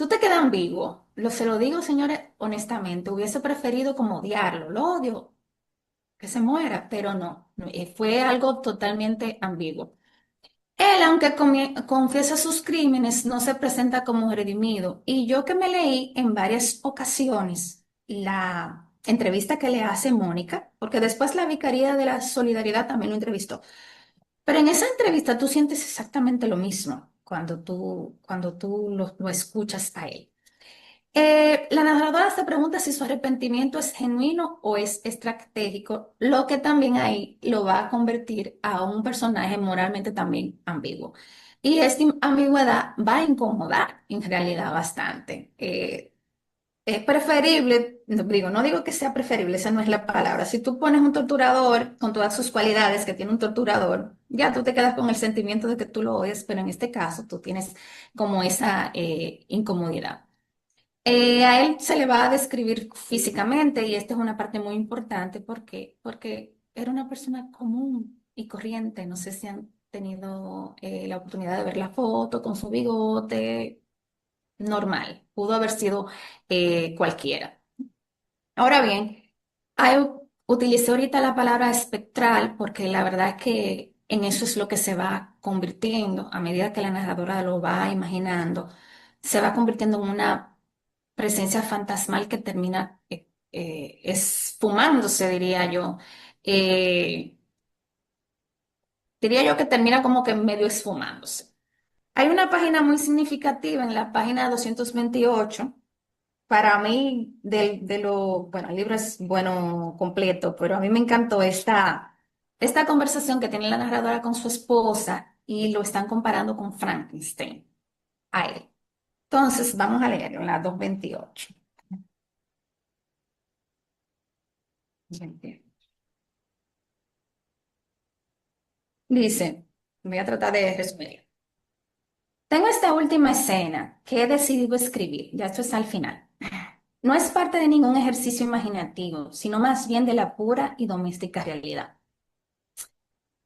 te quedas ambiguo. Se lo digo, señores, honestamente, hubiese preferido como odiarlo, lo odio, que se muera, pero no, fue algo totalmente ambiguo. Él, aunque confiesa sus crímenes, no se presenta como redimido. Y yo que me leí en varias ocasiones la entrevista que le hace Mónica, porque después la Vicaría de la Solidaridad también lo entrevistó. Pero en esa entrevista tú sientes exactamente lo mismo cuando tú lo escuchas a él. La narradora se pregunta si su arrepentimiento es genuino o es estratégico, lo que también ahí lo va a convertir a un personaje moralmente también ambiguo. Y esta ambigüedad va a incomodar en realidad bastante. Es preferible, no digo que sea preferible, esa no es la palabra. Si tú pones un torturador con todas sus cualidades que tiene un torturador, ya tú te quedas con el sentimiento de que tú lo odias, pero en este caso tú tienes como esa incomodidad. A él se le va a describir físicamente y esta es una parte muy importante porque era una persona común y corriente. No sé si han tenido la oportunidad de ver la foto con su bigote normal. Pudo haber sido cualquiera. Ahora bien, utilicé ahorita la palabra espectral porque la verdad es que en eso es lo que se va convirtiendo a medida que la narradora lo va imaginando, se va convirtiendo en una presencia fantasmal que termina esfumándose, Eh, diría yo que termina como que medio esfumándose. Hay una página muy significativa en la página 228 para mí, bueno, el libro es bueno completo, pero a mí me encantó esta conversación que tiene la narradora con su esposa y lo están comparando con Frankenstein, a él. Entonces, vamos a leerlo, la 228. Dice, voy a tratar de resumir. Tengo esta última escena que he decidido escribir, ya esto es al final. No es parte de ningún ejercicio imaginativo, sino más bien de la pura y doméstica realidad.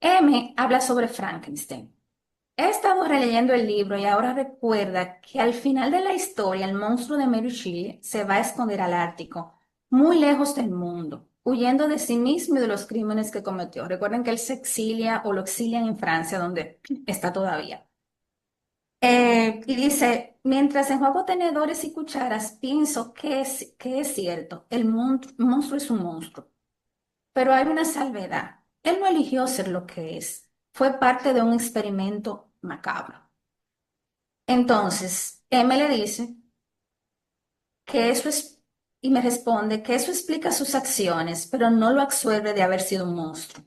M habla sobre Frankenstein. He estado releyendo el libro y ahora recuerda que al final de la historia el monstruo de Mary Shelley se va a esconder al Ártico, muy lejos del mundo, huyendo de sí mismo y de los crímenes que cometió. Recuerden que él se exilia o lo exilian en Francia, donde está todavía. Y dice, mientras enjuago tenedores y cucharas, pienso que es cierto, monstruo es un monstruo. Pero hay una salvedad. Él no eligió ser lo que es. Fue parte de un experimento macabro. Entonces, M le dice que eso es, y me responde que eso explica sus acciones, pero no lo absuelve de haber sido un monstruo.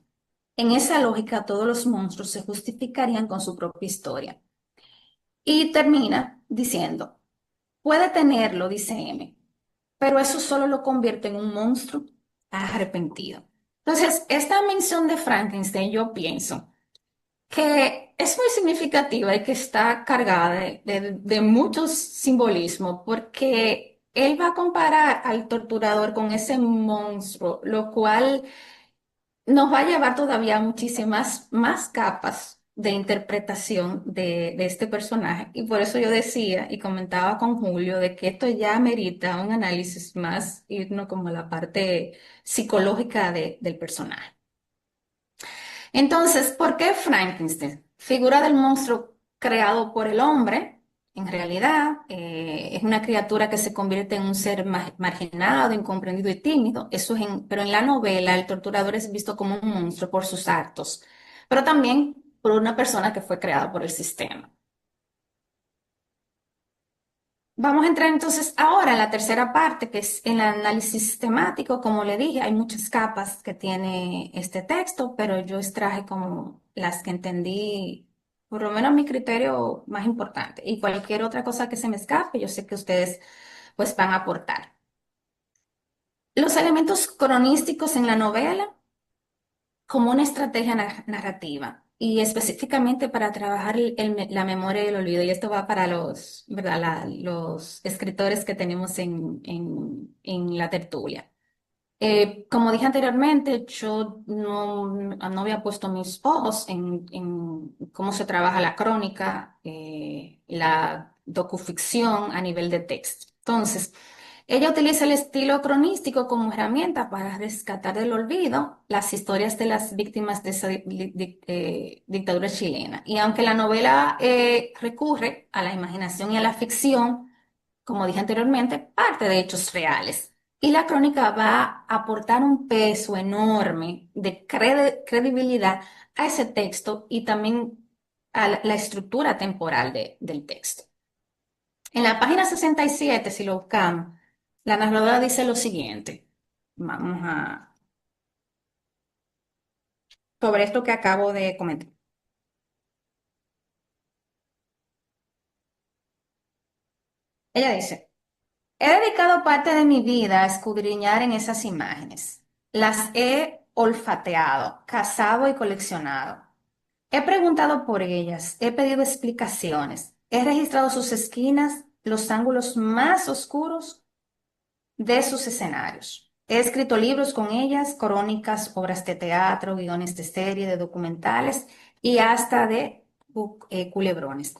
En esa lógica, todos los monstruos se justificarían con su propia historia. Y termina diciendo, puede tenerlo, dice M, pero eso solo lo convierte en un monstruo arrepentido. Entonces, esta mención de Frankenstein, yo pienso que es muy significativa y que está cargada de muchos simbolismos, porque él va a comparar al torturador con ese monstruo, lo cual nos va a llevar todavía a muchísimas más capas de interpretación de este personaje. Y por eso yo decía y comentaba con Julio de que esto ya amerita un análisis más, irnos como a la parte psicológica del personaje. Entonces, ¿por qué Frankenstein? Figura del monstruo creado por el hombre. En realidad, es una criatura que se convierte en un ser marginado, incomprendido y tímido. Pero en la novela, el torturador es visto como un monstruo por sus actos, pero también por una persona que fue creada por el sistema. Vamos a entrar entonces ahora en la tercera parte, que es el análisis sistemático. Como le dije, hay muchas capas que tiene este texto, pero yo extraje como las que entendí, por lo menos mi criterio más importante. Y cualquier otra cosa que se me escape, yo sé que ustedes pues van a aportar. Los elementos cronísticos en la novela como una estrategia narrativa y específicamente para trabajar la memoria y el olvido. Y esto va para los, ¿verdad? Los escritores que tenemos en la tertulia. Como dije anteriormente, yo no había puesto mis ojos en cómo se trabaja la crónica, la docuficción a nivel de texto. Entonces, ella utiliza el estilo cronístico como herramienta para rescatar del olvido las historias de las víctimas de esa dictadura chilena. Y aunque la novela recurre a la imaginación y a la ficción, como dije anteriormente, parte de hechos reales. Y la crónica va a aportar un peso enorme de credibilidad a ese texto y también a la estructura temporal del texto. En la página 67, si lo buscamos, la narradora dice lo siguiente. Vamos a, sobre esto que acabo de comentar. Ella dice, he dedicado parte de mi vida a escudriñar en esas imágenes. Las he olfateado, cazado y coleccionado. He preguntado por ellas, he pedido explicaciones, he registrado sus esquinas, los ángulos más oscuros de sus escenarios. He escrito libros con ellas, crónicas, obras de teatro, guiones de serie, de documentales y hasta de culebrones.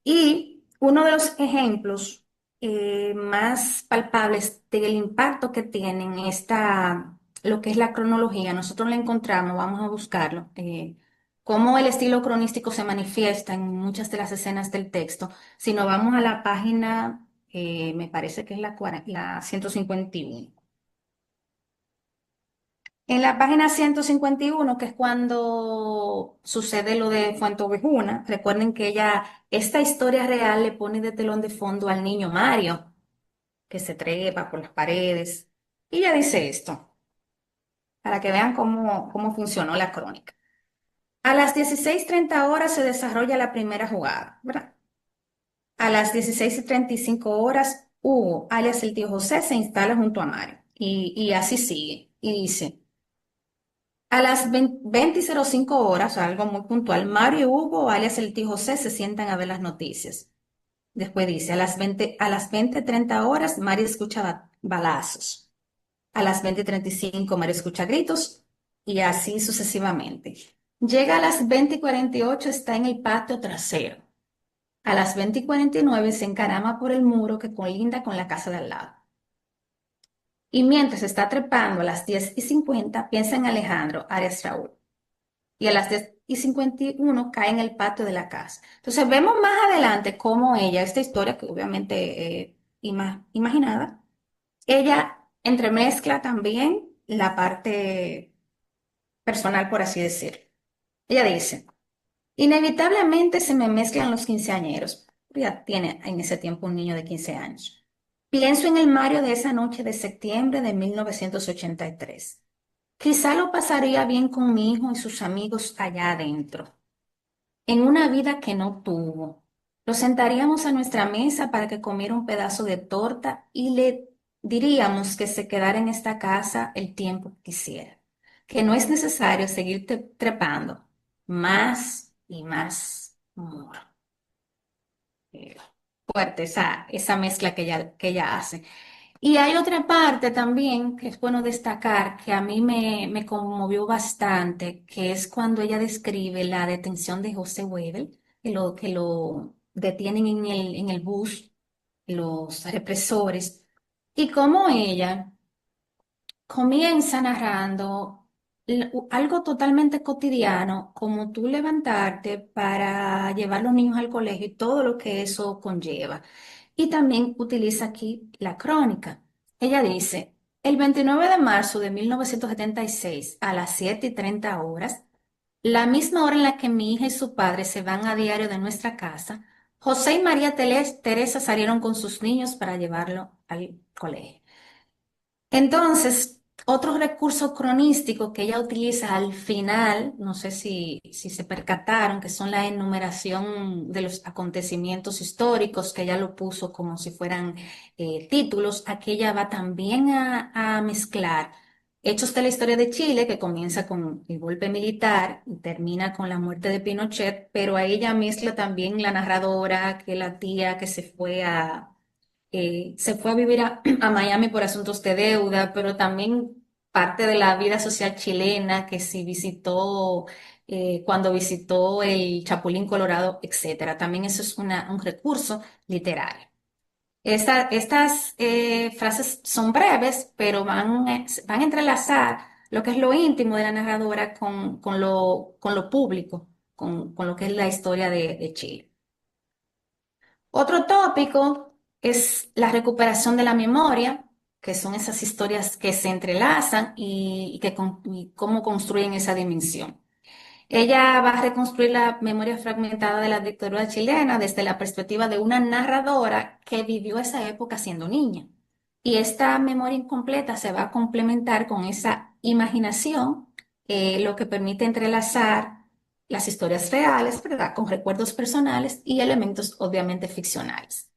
Y uno de los ejemplos más palpables del impacto que tienen lo que es la cronología, nosotros la encontramos, vamos a buscarlo, cómo el estilo cronístico se manifiesta en muchas de las escenas del texto. Si nos vamos a la página, me parece que es la 151. En la página 151, que es cuando sucede lo de Fuenteovejuna, recuerden que esta historia real le pone de telón de fondo al niño Mario, que se trepa por las paredes. Y ella dice esto, para que vean cómo funcionó la crónica. A las 16:30 se desarrolla la primera jugada, ¿verdad? A las 16:35, Hugo, alias el tío José, se instala junto a Mario. Y así sigue. Y dice... A las 20:05, o sea, algo muy puntual, Mario y Hugo, alias el tío José, se sientan a ver las noticias. Después dice, a las 20:30, Mario escucha balazos. A las 20:35, Mario escucha gritos y así sucesivamente. Llega a las 20:48, está en el patio trasero. A las 20:49 se encarama por el muro que colinda con la casa de al lado. Y mientras está trepando a las 10:50, piensa en Alejandro, alias Raúl. Y a las 10:51 cae en el patio de la casa. Entonces vemos más adelante cómo esta historia, que obviamente imaginada, ella entremezcla también la parte personal, por así decir. Ella dice, inevitablemente se me mezclan los quinceañeros. Ya tiene en ese tiempo un niño de 15 años. Pienso en el Mario de esa noche de septiembre de 1983. Quizá lo pasaría bien con mi hijo y sus amigos allá adentro, en una vida que no tuvo. Lo sentaríamos a nuestra mesa para que comiera un pedazo de torta y le diríamos que se quedara en esta casa el tiempo que quisiera, que no es necesario seguir trepando más y más muro. Eh, Fuerte esa mezcla que ella hace. Y hay otra parte también que es bueno destacar, que a mí me conmovió bastante, que es cuando ella describe la detención de José Webel, que lo detienen en el bus, los represores, y cómo ella comienza narrando algo totalmente cotidiano, como tú levantarte para llevar a los niños al colegio y todo lo que eso conlleva. Y también utiliza aquí la crónica. Ella dice, el 29 de marzo de 1976 a las 7:30, la misma hora en la que mi hija y su padre se van a diario de nuestra casa, José y María Teresa salieron con sus niños para llevarlo al colegio. Entonces, otro recurso cronístico que ella utiliza al final, no sé si se percataron, que son la enumeración de los acontecimientos históricos, que ella lo puso como si fueran títulos. Aquí ella va también a mezclar hechos de la historia de Chile, que comienza con el golpe militar y termina con la muerte de Pinochet, pero ahí ella mezcla también la narradora, que la tía que se fue a vivir a Miami por asuntos de deuda, pero también parte de la vida social chilena, que si visitó, cuando visitó el Chapulín Colorado, etcétera. También eso es un recurso literario. Estas frases son breves, pero van a entrelazar lo que es lo íntimo de la narradora con lo público, con lo que es la historia de Chile. Otro tópico es la recuperación de la memoria, que son esas historias que se entrelazan y cómo construyen esa dimensión. Ella va a reconstruir la memoria fragmentada de la dictadura chilena desde la perspectiva de una narradora que vivió esa época siendo niña. Y esta memoria incompleta se va a complementar con esa imaginación, lo que permite entrelazar las historias reales, ¿verdad?, con recuerdos personales y elementos obviamente ficcionales.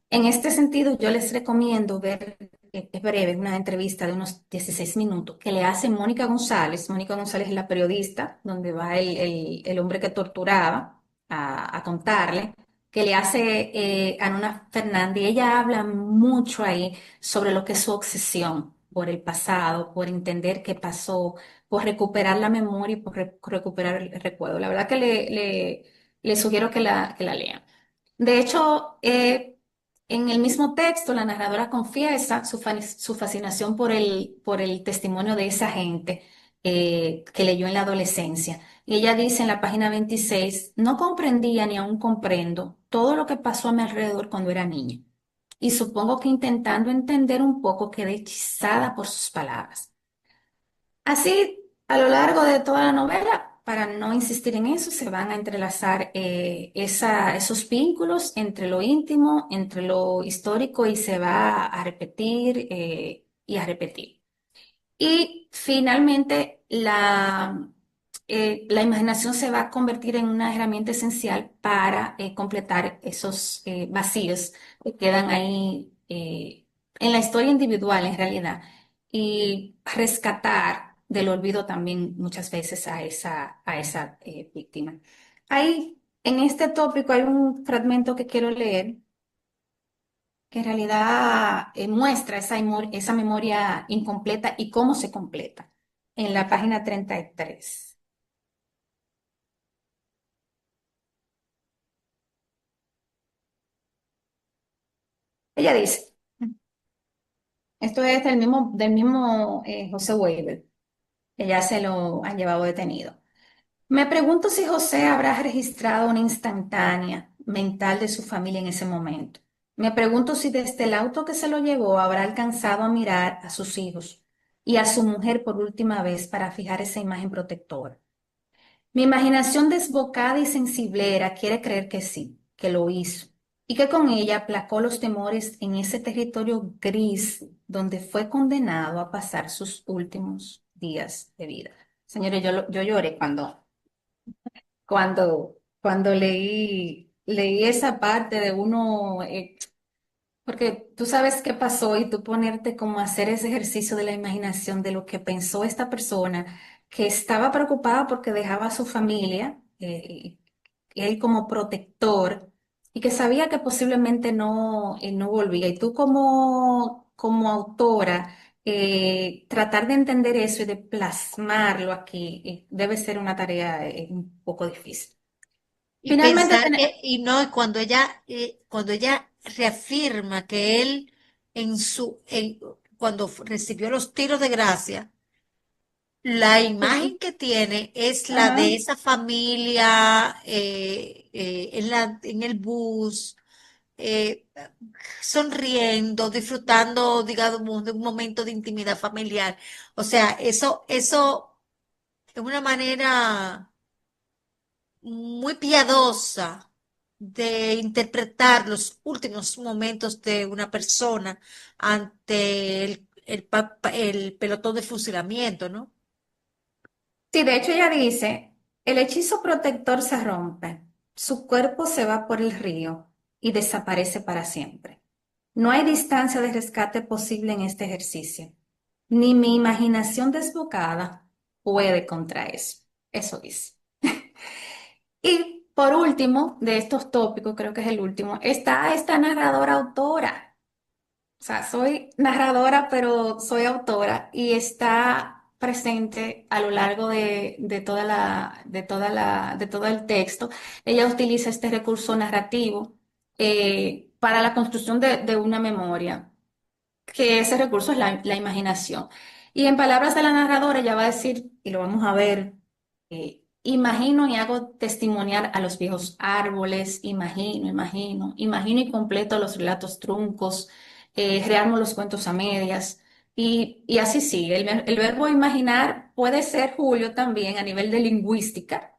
En este sentido, yo les recomiendo ver, es breve, una entrevista de unos 16 minutos que le hace Mónica González. Mónica González es la periodista, donde va el hombre que torturaba a contarle, que le hace a Nona Fernández. Y ella habla mucho ahí sobre lo que es su obsesión por el pasado, por entender qué pasó, por recuperar la memoria y por recuperar el recuerdo. La verdad que le sugiero que la lean. De hecho, en el mismo texto, la narradora confiesa su fascinación por el testimonio de esa gente que leyó en la adolescencia. Y ella dice en la página 26: no comprendía ni aún comprendo todo lo que pasó a mi alrededor cuando era niña. Y supongo que intentando entender un poco quedé hechizada por sus palabras. Así, a lo largo de toda la novela, para no insistir en eso, se van a entrelazar esos vínculos entre lo íntimo, entre lo histórico, y se va a repetir y a repetir. Y finalmente, la imaginación se va a convertir en una herramienta esencial para completar esos vacíos que quedan ahí en la historia individual, en realidad, y rescatar del olvido también muchas veces a esa víctima. Ahí, en este tópico, hay un fragmento que quiero leer que en realidad muestra esa memoria incompleta y cómo se completa en la página 33. Ella dice, esto es del mismo José Weber, que ya se lo han llevado detenido. Me pregunto si José habrá registrado una instantánea mental de su familia en ese momento. Me pregunto si desde el auto que se lo llevó habrá alcanzado a mirar a sus hijos y a su mujer por última vez para fijar esa imagen protectora. Mi imaginación desbocada y sensiblera quiere creer que sí, que lo hizo, y que con ella aplacó los temores en ese territorio gris donde fue condenado a pasar sus últimos días de vida. Señores, yo lloré cuando leí esa parte de uno, porque tú sabes qué pasó y tú ponerte como a hacer ese ejercicio de la imaginación de lo que pensó esta persona que estaba preocupada porque dejaba a su familia, y él como protector, y que sabía que posiblemente no volvía. Y tú como autora, tratar de entender eso y de plasmarlo aquí, debe ser una tarea un poco difícil. Y Finalmente, pensar que, y no, y cuando ella reafirma que él cuando recibió los tiros de gracia, la imagen que tiene es la de ajá. esa familia en el bus, eh, sonriendo, disfrutando, digamos, de un momento de intimidad familiar. O sea, eso es una manera muy piadosa de interpretar los últimos momentos de una persona ante el pelotón de fusilamiento, ¿no? Sí, de hecho ella dice, el hechizo protector se rompe, su cuerpo se va por el río y desaparece para siempre. No hay distancia de rescate posible en este ejercicio, ni mi imaginación desbocada puede contra eso. Eso dice. Y por último, de estos tópicos, creo que es el último, está esta narradora autora. O sea, soy narradora, pero soy autora y está presente a lo largo de todo el texto. Ella utiliza este recurso narrativo para la construcción de una memoria, que ese recurso es la imaginación. Y en palabras de la narradora, ella va a decir, y lo vamos a ver, imagino y hago testimoniar a los viejos árboles, imagino y completo los relatos truncos, rearmo los cuentos a medias Y así sigue. El verbo imaginar puede ser, Julio, también a nivel de lingüística.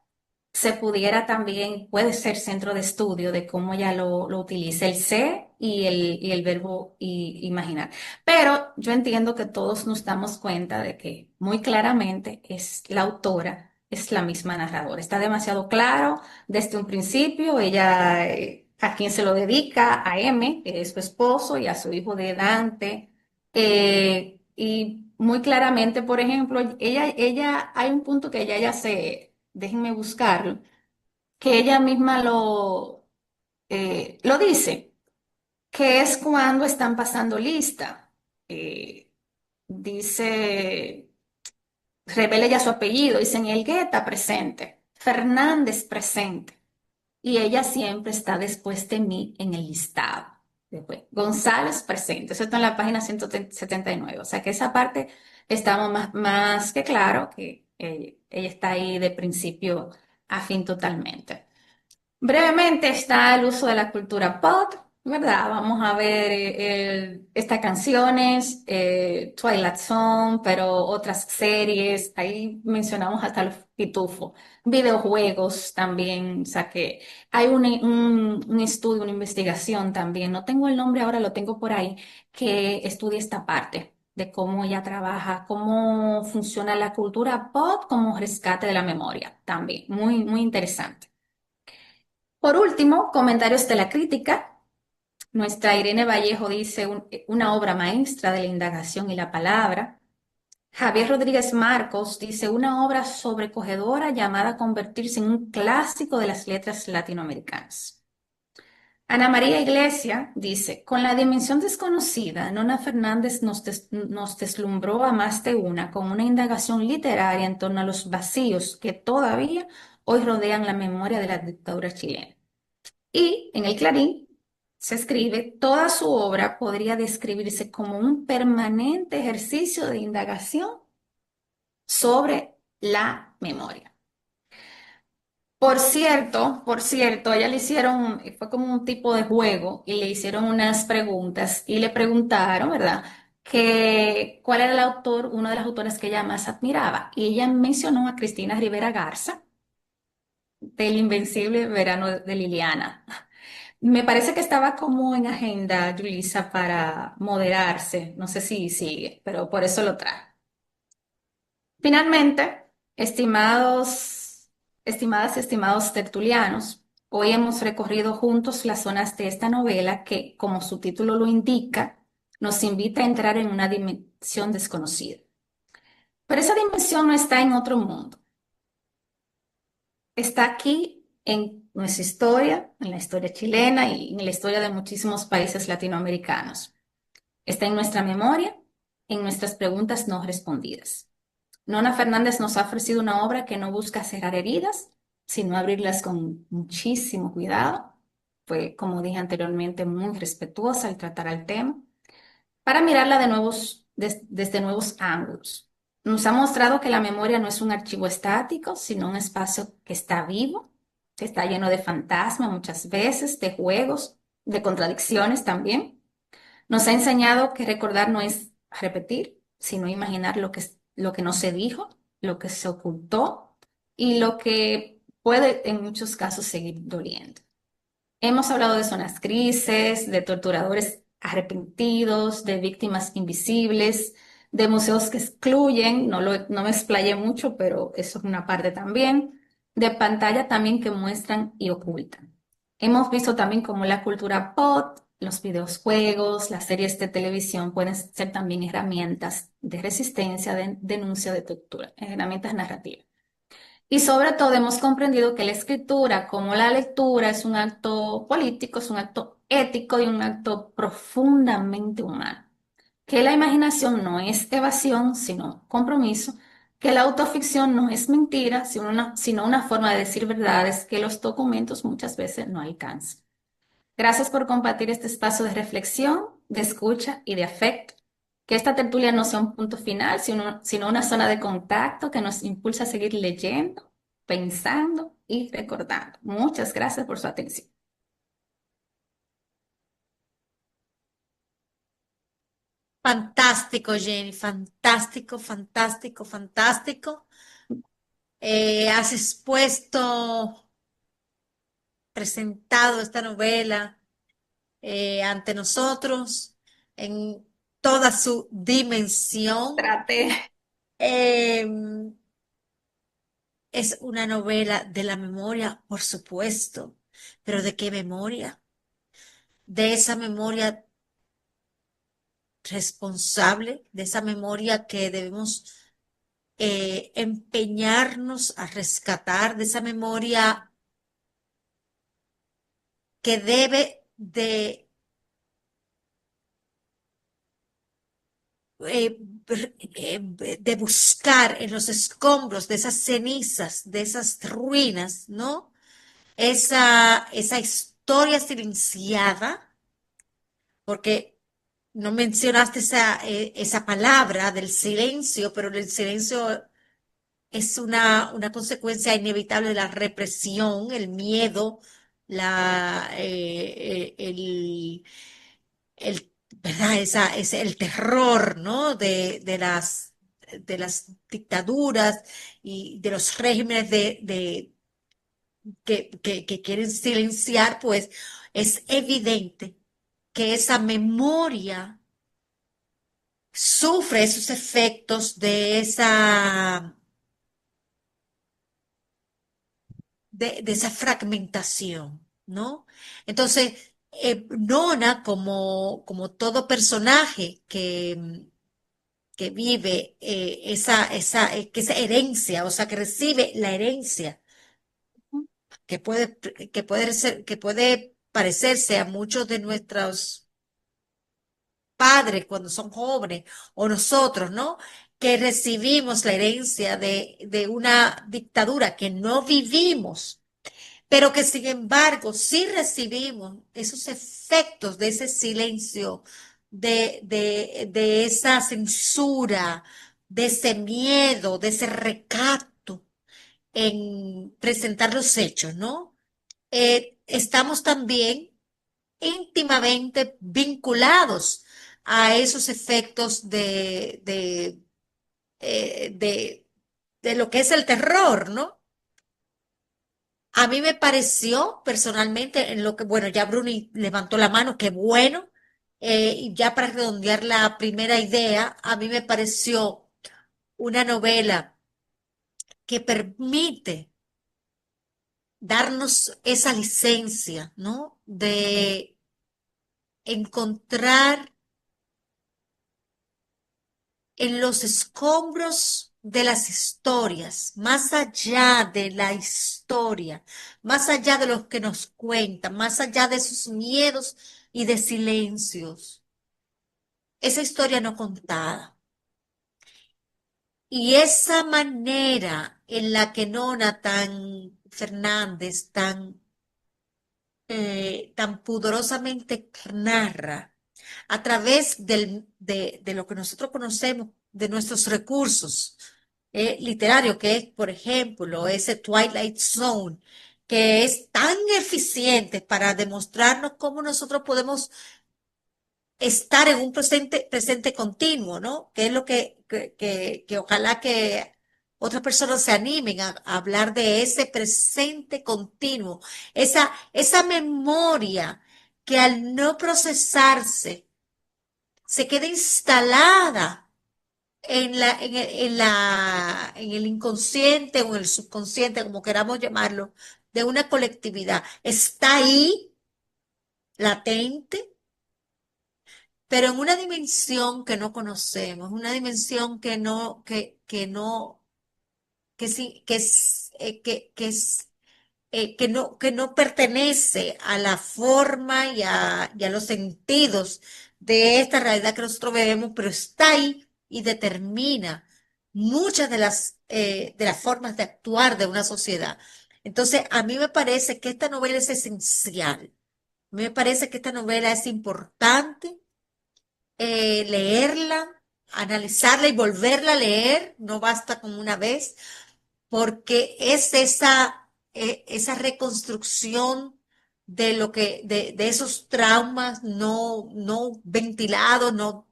Se pudiera también, puede ser centro de estudio de cómo ella lo utiliza, el ser y el verbo imaginar. Pero yo entiendo que todos nos damos cuenta de que muy claramente es la autora, es la misma narradora. Está demasiado claro desde un principio. Ella, a quien se lo dedica, a M, que es su esposo, y a su hijo de Dante. Y muy claramente, por ejemplo, hay un punto que ella ya se, déjenme buscarlo, que ella misma lo dice, que es cuando están pasando lista. Eh, dice, revela ya su apellido, dicen Elgueta presente, Fernández presente. Y ella siempre está después de mí en el listado. Después, González presente. Eso está en la página 179. O sea que esa parte estamos más que claro que ella está ahí de principio a fin totalmente. Brevemente está el uso de la cultura pop, ¿verdad? Vamos a ver estas canciones, Twilight Zone, pero otras series, ahí mencionamos hasta los pitufos, videojuegos también, o sea que hay un estudio, una investigación también, no tengo el nombre ahora, lo tengo por ahí, que estudia esta parte de cómo ella trabaja, cómo funciona la cultura pop como rescate de la memoria, también, muy, muy interesante. Por último, comentarios de la crítica. Nuestra Irene Vallejo dice una obra maestra de la indagación y la palabra. Javier Rodríguez Marcos dice una obra sobrecogedora llamada a convertirse en un clásico de las letras latinoamericanas. Ana María Iglesia dice, con la dimensión desconocida, Nona Fernández nos deslumbró a más de una con una indagación literaria en torno a los vacíos que todavía hoy rodean la memoria de la dictadura chilena. Y en el Clarín se escribe, toda su obra podría describirse como un permanente ejercicio de indagación sobre la memoria. Por cierto, a ella le hicieron, fue como un tipo de juego y le hicieron unas preguntas y le preguntaron, ¿verdad? Que cuál era el autor, una de las autoras que ella más admiraba. Y ella mencionó a Cristina Rivera Garza del Invencible Verano de Liliana. Me parece que estaba como en agenda, Julissa, para moderarse. No sé si sigue, pero por eso lo traje. Finalmente, estimadas y estimados tertulianos, hoy hemos recorrido juntos las zonas de esta novela que, como su título lo indica, nos invita a entrar en una dimensión desconocida. Pero esa dimensión no está en otro mundo. Está aquí en nuestra historia, en la historia chilena y en la historia de muchísimos países latinoamericanos. Está en nuestra memoria, en nuestras preguntas no respondidas. Nona Fernández nos ha ofrecido una obra que no busca cerrar heridas, sino abrirlas con muchísimo cuidado. Fue, como dije anteriormente, muy respetuosa al tratar el tema, para mirarla desde nuevos ángulos. Nos ha mostrado que la memoria no es un archivo estático, sino un espacio que está vivo, que está lleno de fantasmas muchas veces, de juegos, de contradicciones también. Nos ha enseñado que recordar no es repetir, sino imaginar lo que no se dijo, lo que se ocultó y lo que puede en muchos casos seguir doliendo. Hemos hablado de zonas grises, de torturadores arrepentidos, de víctimas invisibles, de museos que excluyen, no me explayé mucho, pero eso es una parte también, de pantalla también que muestran y ocultan. Hemos visto también cómo la cultura pop, los videojuegos, las series de televisión pueden ser también herramientas de resistencia, de denuncia, de tortura, herramientas narrativas. Y sobre todo hemos comprendido que la escritura, como la lectura, es un acto político, es un acto ético y un acto profundamente humano. Que la imaginación no es evasión, sino compromiso. Que la autoficción no es mentira, sino una forma de decir verdades que los documentos muchas veces no alcanzan. Gracias por compartir este espacio de reflexión, de escucha y de afecto. Que esta tertulia no sea un punto final, sino una zona de contacto que nos impulsa a seguir leyendo, pensando y recordando. Muchas gracias por su atención. Fantástico, Jenny, fantástico, fantástico, fantástico. Has expuesto, presentado esta novela ante nosotros en toda su dimensión. Traté. Eh, es una novela de la memoria, por supuesto, pero ¿de qué memoria? De esa memoria responsable, de esa memoria que debemos empeñarnos a rescatar, de esa memoria que debe eh, de buscar en los escombros de esas cenizas, de esas ruinas, ¿no? Esa historia silenciada, porque no mencionaste esa palabra del silencio, pero el silencio es una consecuencia inevitable de la represión, el miedo, el, ¿verdad? Es el terror, ¿no? De las dictaduras y de los regímenes que quieren silenciar, pues es evidente que esa memoria sufre esos efectos de esa fragmentación, ¿no? Entonces, Nona, como todo personaje que vive que esa herencia, o sea, que recibe la herencia, que puede parecerse a muchos de nuestros padres cuando son jóvenes, o nosotros, ¿no? Que recibimos la herencia de una dictadura que no vivimos, pero que sin embargo sí recibimos esos efectos de ese silencio, de esa censura, de ese miedo, de ese recato en presentar los hechos, ¿no? Estamos también íntimamente vinculados a esos efectos de lo que es el terror, ¿no? A mí me pareció personalmente en lo que, bueno, ya Bruni levantó la mano, qué bueno. Y ya para redondear la primera idea, a mí me pareció una novela que permite darnos esa licencia, ¿no? De encontrar en los escombros de las historias, más allá de la historia, más allá de lo que nos cuentan, más allá de sus miedos y de silencios, esa historia no contada. Y esa manera en la que Nona tan Fernández, tan pudorosamente narra a través de lo que nosotros conocemos, de nuestros recursos literarios, que es, por ejemplo, ese Twilight Zone, que es tan eficiente para demostrarnos cómo nosotros podemos estar en un presente continuo, ¿no? Que es lo que ojalá que otras personas se animen a hablar de ese presente continuo, esa memoria que al no procesarse se queda instalada en el inconsciente o en el subconsciente, como queramos llamarlo, de una colectividad. Está ahí, latente, pero en una dimensión que no conocemos, una dimensión que sí, que no pertenece a la forma y a los sentidos de esta realidad que nosotros vemos, pero está ahí y determina muchas de las formas de actuar de una sociedad. Entonces, a mí me parece que esta novela es esencial. A mí me parece que esta novela es importante leerla, analizarla y volverla a leer, no basta con una vez, porque es esa reconstrucción de de esos traumas no ventilados, no,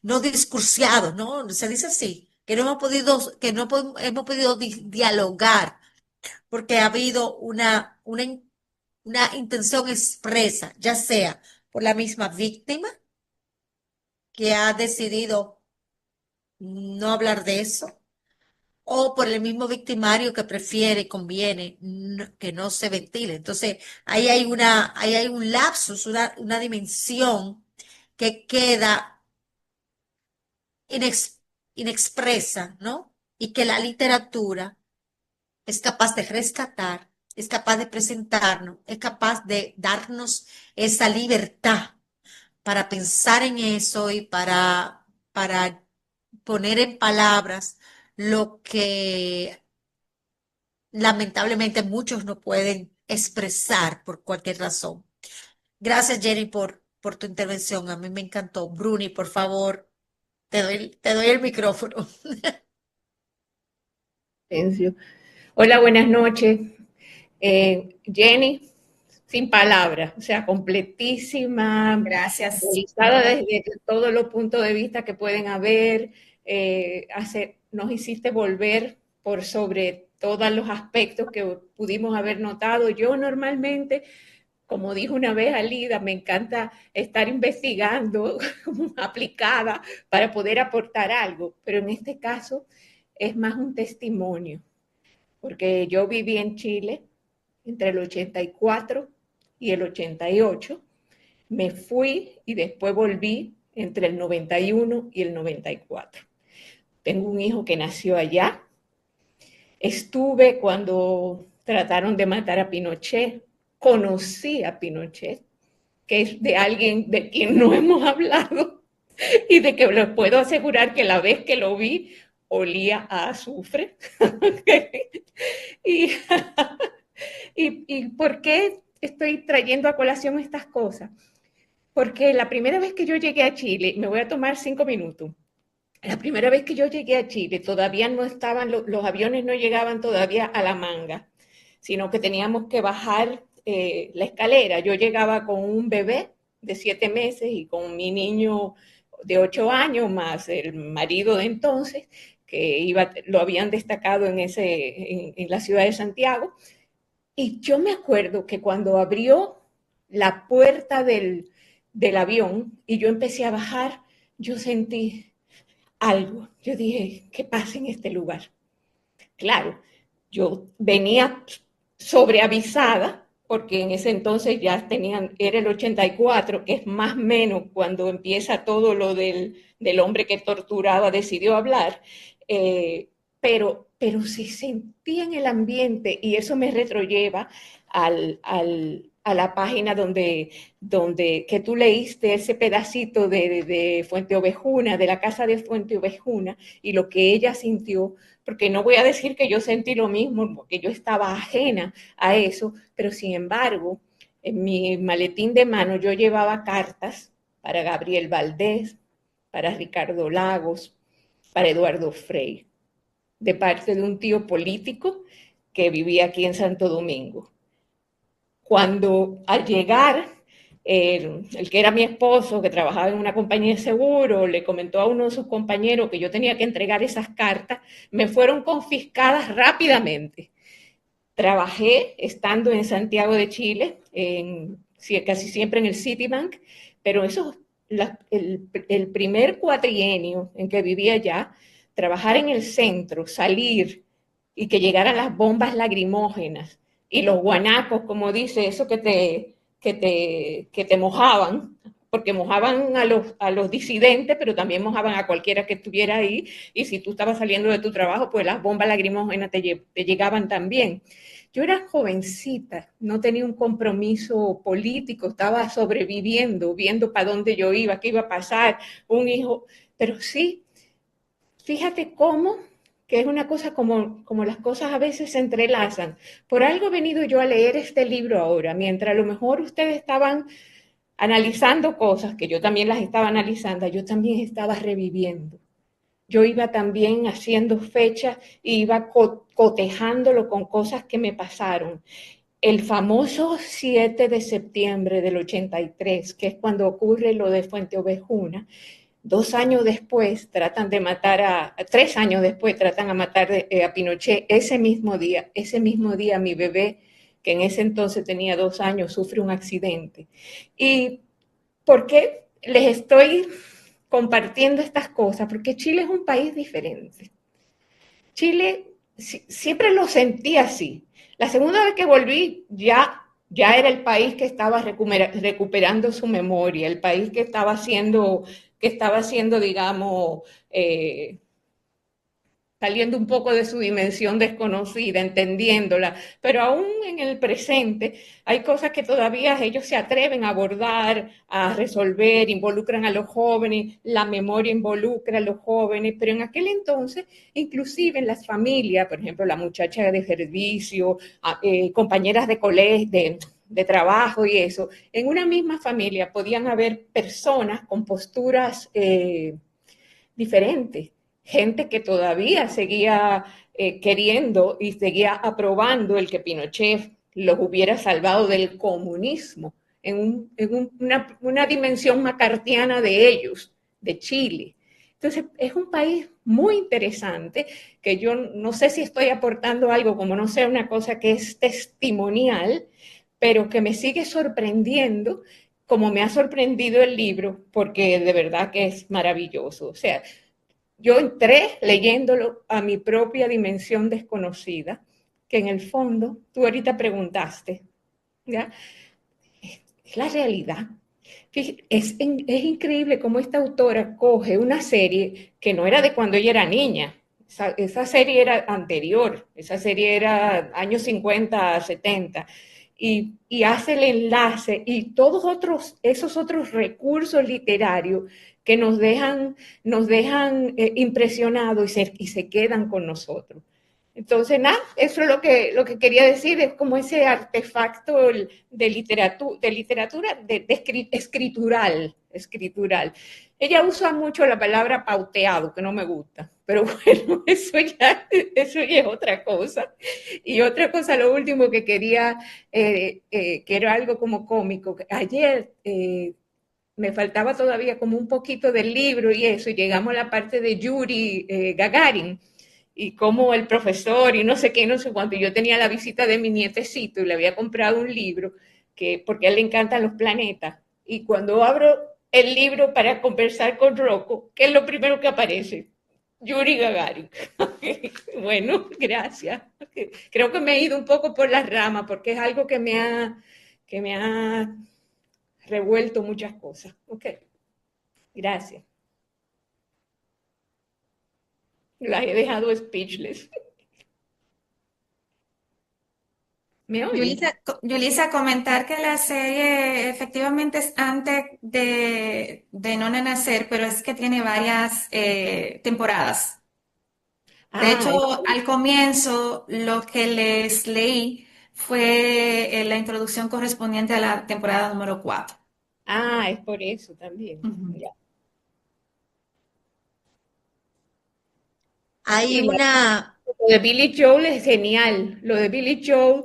no discursiados, ¿no? Se dice así, que no hemos podido, hemos podido dialogar porque ha habido una intención expresa, ya sea por la misma víctima que ha decidido no hablar de eso, o por el mismo victimario que prefiere y conviene que no se ventile. Entonces, ahí hay un lapsus, una dimensión que queda inex- inexpresa, ¿no? Y que la literatura es capaz de rescatar, es capaz de presentarnos, es capaz de darnos esa libertad para pensar en eso y para poner en palabras lo que lamentablemente muchos no pueden expresar por cualquier razón. Gracias, Jenny, por tu intervención. A mí me encantó. Bruni, por favor, te doy el micrófono. Silencio. Hola, buenas noches. Jenny, sin palabras, o sea, completísima, Gracias. analizada desde todos los puntos de vista que pueden haber. Nos hiciste volver por sobre todos los aspectos que pudimos haber notado. Yo normalmente, como dijo una vez Alida, me encanta estar investigando, aplicada, para poder aportar algo, pero en este caso es más un testimonio porque yo viví en Chile entre el 84 y el 88, me fui y después volví entre el 91 y el 94. Tengo un hijo que nació allá, estuve cuando trataron de matar a Pinochet, conocí a Pinochet, que es de alguien de quien no hemos hablado y de que les puedo asegurar que la vez que lo vi olía a azufre. y ¿Y por qué estoy trayendo a colación estas cosas? Porque la primera vez que yo llegué a Chile, me voy a tomar 5 minutos, la primera vez que yo llegué a Chile todavía no estaban, los aviones no llegaban todavía a La Manga, sino que teníamos que bajar la escalera. Yo llegaba con un bebé de 7 meses y con mi niño de 8 años, más el marido de entonces, que lo habían destacado en la ciudad de Santiago. Y yo me acuerdo que cuando abrió la puerta del avión y yo empecé a bajar, yo sentí algo. Yo dije, ¿qué pasa en este lugar? Claro, yo venía sobreavisada, porque en ese entonces ya era el 84, que es más o menos cuando empieza todo lo del hombre que torturaba, decidió hablar, pero se sentía en el ambiente y eso me retrolleva a la página que tú leíste ese pedacito de Fuente Ovejuna, de la casa de Fuente Ovejuna, y lo que ella sintió, porque no voy a decir que yo sentí lo mismo, porque yo estaba ajena a eso, pero sin embargo, en mi maletín de mano yo llevaba cartas para Gabriel Valdés, para Ricardo Lagos, para Eduardo Frei, de parte de un tío político que vivía aquí en Santo Domingo. Cuando al llegar, el que era mi esposo, que trabajaba en una compañía de seguro, le comentó a uno de sus compañeros que yo tenía que entregar esas cartas, me fueron confiscadas rápidamente. Trabajé estando en Santiago de Chile, casi siempre en el Citibank, pero el primer cuatrienio en que vivía allá, trabajar en el centro, salir y que llegaran las bombas lagrimógenas y los guanacos, como dice, eso que te mojaban, porque mojaban a los disidentes, pero también mojaban a cualquiera que estuviera ahí, y si tú estabas saliendo de tu trabajo, pues las bombas lagrimógenas te llegaban también. Yo era jovencita, no tenía un compromiso político, estaba sobreviviendo, viendo para dónde yo iba, qué iba a pasar, un hijo, pero sí, fíjate cómo, que es una cosa como las cosas a veces se entrelazan. Por algo he venido yo a leer este libro ahora, mientras a lo mejor ustedes estaban analizando cosas, que yo también las estaba analizando, yo también estaba reviviendo. Yo iba también haciendo fechas y iba cotejándolo con cosas que me pasaron. El famoso 7 de septiembre del 83, que es cuando ocurre lo de Fuente Ovejuna, 2 años después tratan de matar 3 años después tratan a matar a Pinochet. Ese mismo día mi bebé, que en ese entonces tenía 2 años, sufre un accidente. ¿Y por qué les estoy compartiendo estas cosas? Porque Chile es un país diferente. Chile siempre lo sentí así. La segunda vez que volví ya era el país que estaba recuperando su memoria, el país que estaba haciendo, digamos, saliendo un poco de su dimensión desconocida, entendiéndola, pero aún en el presente hay cosas que todavía ellos se atreven a abordar, a resolver, involucran a los jóvenes, la memoria involucra a los jóvenes, pero en aquel entonces, inclusive en las familias, por ejemplo, la muchacha de servicio, compañeras de colegio, de trabajo y eso, en una misma familia podían haber personas con posturas diferentes, gente que todavía seguía queriendo y seguía aprobando el que Pinochet los hubiera salvado del comunismo en una dimensión macartiana de ellos, de Chile. Entonces, es un país muy interesante que yo no sé si estoy aportando algo, como no sea una cosa que es testimonial, pero que me sigue sorprendiendo como me ha sorprendido el libro, porque de verdad que es maravilloso. O sea, yo entré leyéndolo a mi propia dimensión desconocida, que en el fondo, tú ahorita preguntaste, ¿ya? Es la realidad. Es increíble cómo esta autora coge una serie que no era de cuando ella era niña. Esa serie era anterior, esa serie era años 50, 70, y hace el enlace y todos esos otros recursos literarios que nos dejan impresionados y se quedan con nosotros. Entonces, nada, eso es lo que quería decir, es como ese artefacto de escritural. Ella usa mucho la palabra pauteado, que no me gusta, pero bueno, eso ya es otra cosa. Y otra cosa, lo último que quería, que era algo como cómico, ayer me faltaba todavía como un poquito del libro y eso, y llegamos a la parte de Yuri Gagarin, y como el profesor y no sé qué, no sé cuánto. Yo tenía la visita de mi nietecito y le había comprado un libro porque a él le encantan los planetas. Y cuando abro el libro para conversar con Rocco, ¿qué es lo primero que aparece? Yuri Gagarin. Bueno, gracias. Creo que me he ido un poco por las ramas porque es algo que me ha revuelto muchas cosas. Ok, gracias. La he dejado speechless. ¿Me oyen? Yulisa, comentar que la serie efectivamente es antes de Nona nacer, pero es que tiene varias temporadas. De Ah, hecho, al comienzo lo que les leí fue la introducción correspondiente a la temporada número 4. es por eso también. Ya. Hay Y una, lo de Billy Joel es genial. Lo de Billy Joel,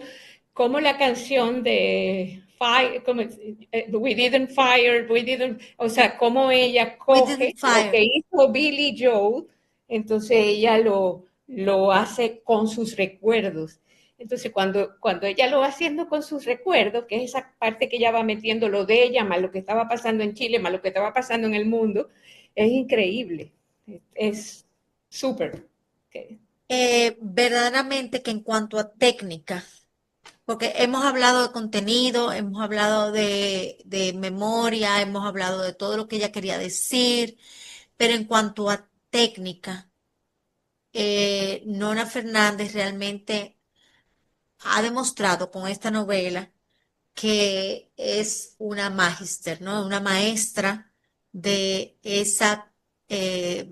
como la canción de Fire, We Didn't Fire, o sea, como ella We Didn't coge lo Fire. que hizo Billy Joel, entonces ella lo hace con sus recuerdos. Entonces, cuando ella lo va haciendo con sus recuerdos, que es esa parte que ella va metiendo lo de ella, más lo que estaba pasando en Chile, más lo que estaba pasando en el mundo, es increíble. Es súper. Okay. Verdaderamente que en cuanto a técnica, porque hemos hablado de contenido, hemos hablado de memoria, hemos hablado de todo lo que ella quería decir, pero en cuanto a técnica, Nora Fernández realmente ha demostrado con esta novela que es una magister, ¿no? Una maestra de esa, eh,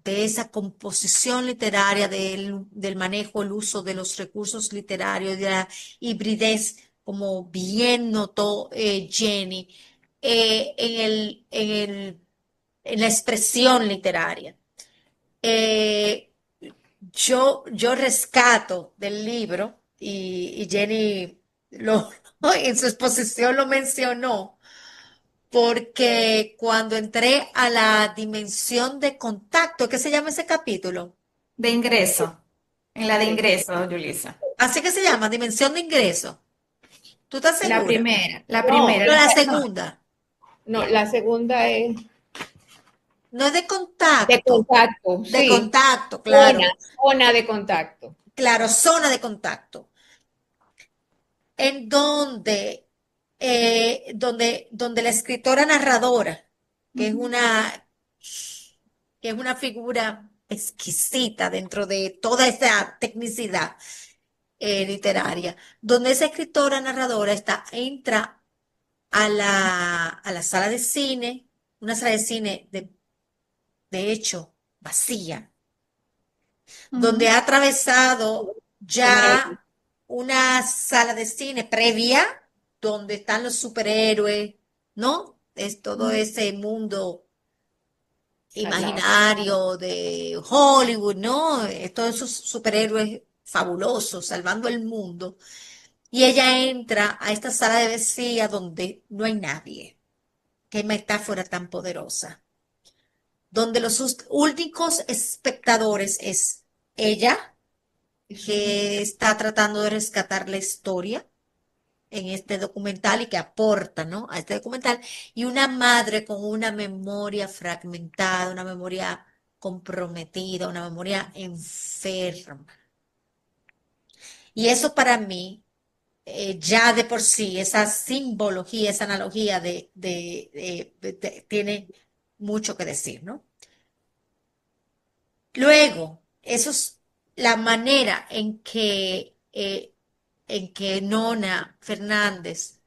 de esa composición literaria, del manejo, el uso de los recursos literarios, de la hibridez, como bien notó Jenny, en la expresión literaria. Eh, yo rescato del libro, y Jenny en su exposición lo mencionó, porque cuando entré a la dimensión de contacto, ¿qué se llama ese capítulo? De ingreso. En la de Sí. ingreso, Yulisa. Así que se llama dimensión de ingreso. ¿Tú estás La segura? primera, la No, primera. No, la No, segunda. no, la segunda es No es de contacto, de sí. contacto, Zona, claro, zona de contacto. claro, zona de contacto, en donde la escritora narradora, que es ujú, una, que es una figura exquisita dentro de toda esa tecnicidad literaria, donde esa escritora narradora entra a la sala de cine, una sala de cine de hecho vacía, donde ujú, ha atravesado Qué maravilla. ya una sala de cine previa, donde están los superhéroes, ¿no? Es todo ujú, ese mundo Al lado. imaginario de Hollywood, ¿no? Todos esos superhéroes fabulosos salvando el mundo. Y ella entra a esta sala de vacía donde no hay nadie. Qué metáfora tan poderosa. Donde los únicos espectadores es ella, Eso mismo. que está tratando de rescatar la historia en este documental y que aporta, ¿no? A este documental, y una madre con una memoria fragmentada, una memoria comprometida, una memoria enferma. Y eso para mí, ya de por sí, esa simbología, esa analogía tiene mucho que decir, ¿no? Luego, eso es la manera en que Nona Fernández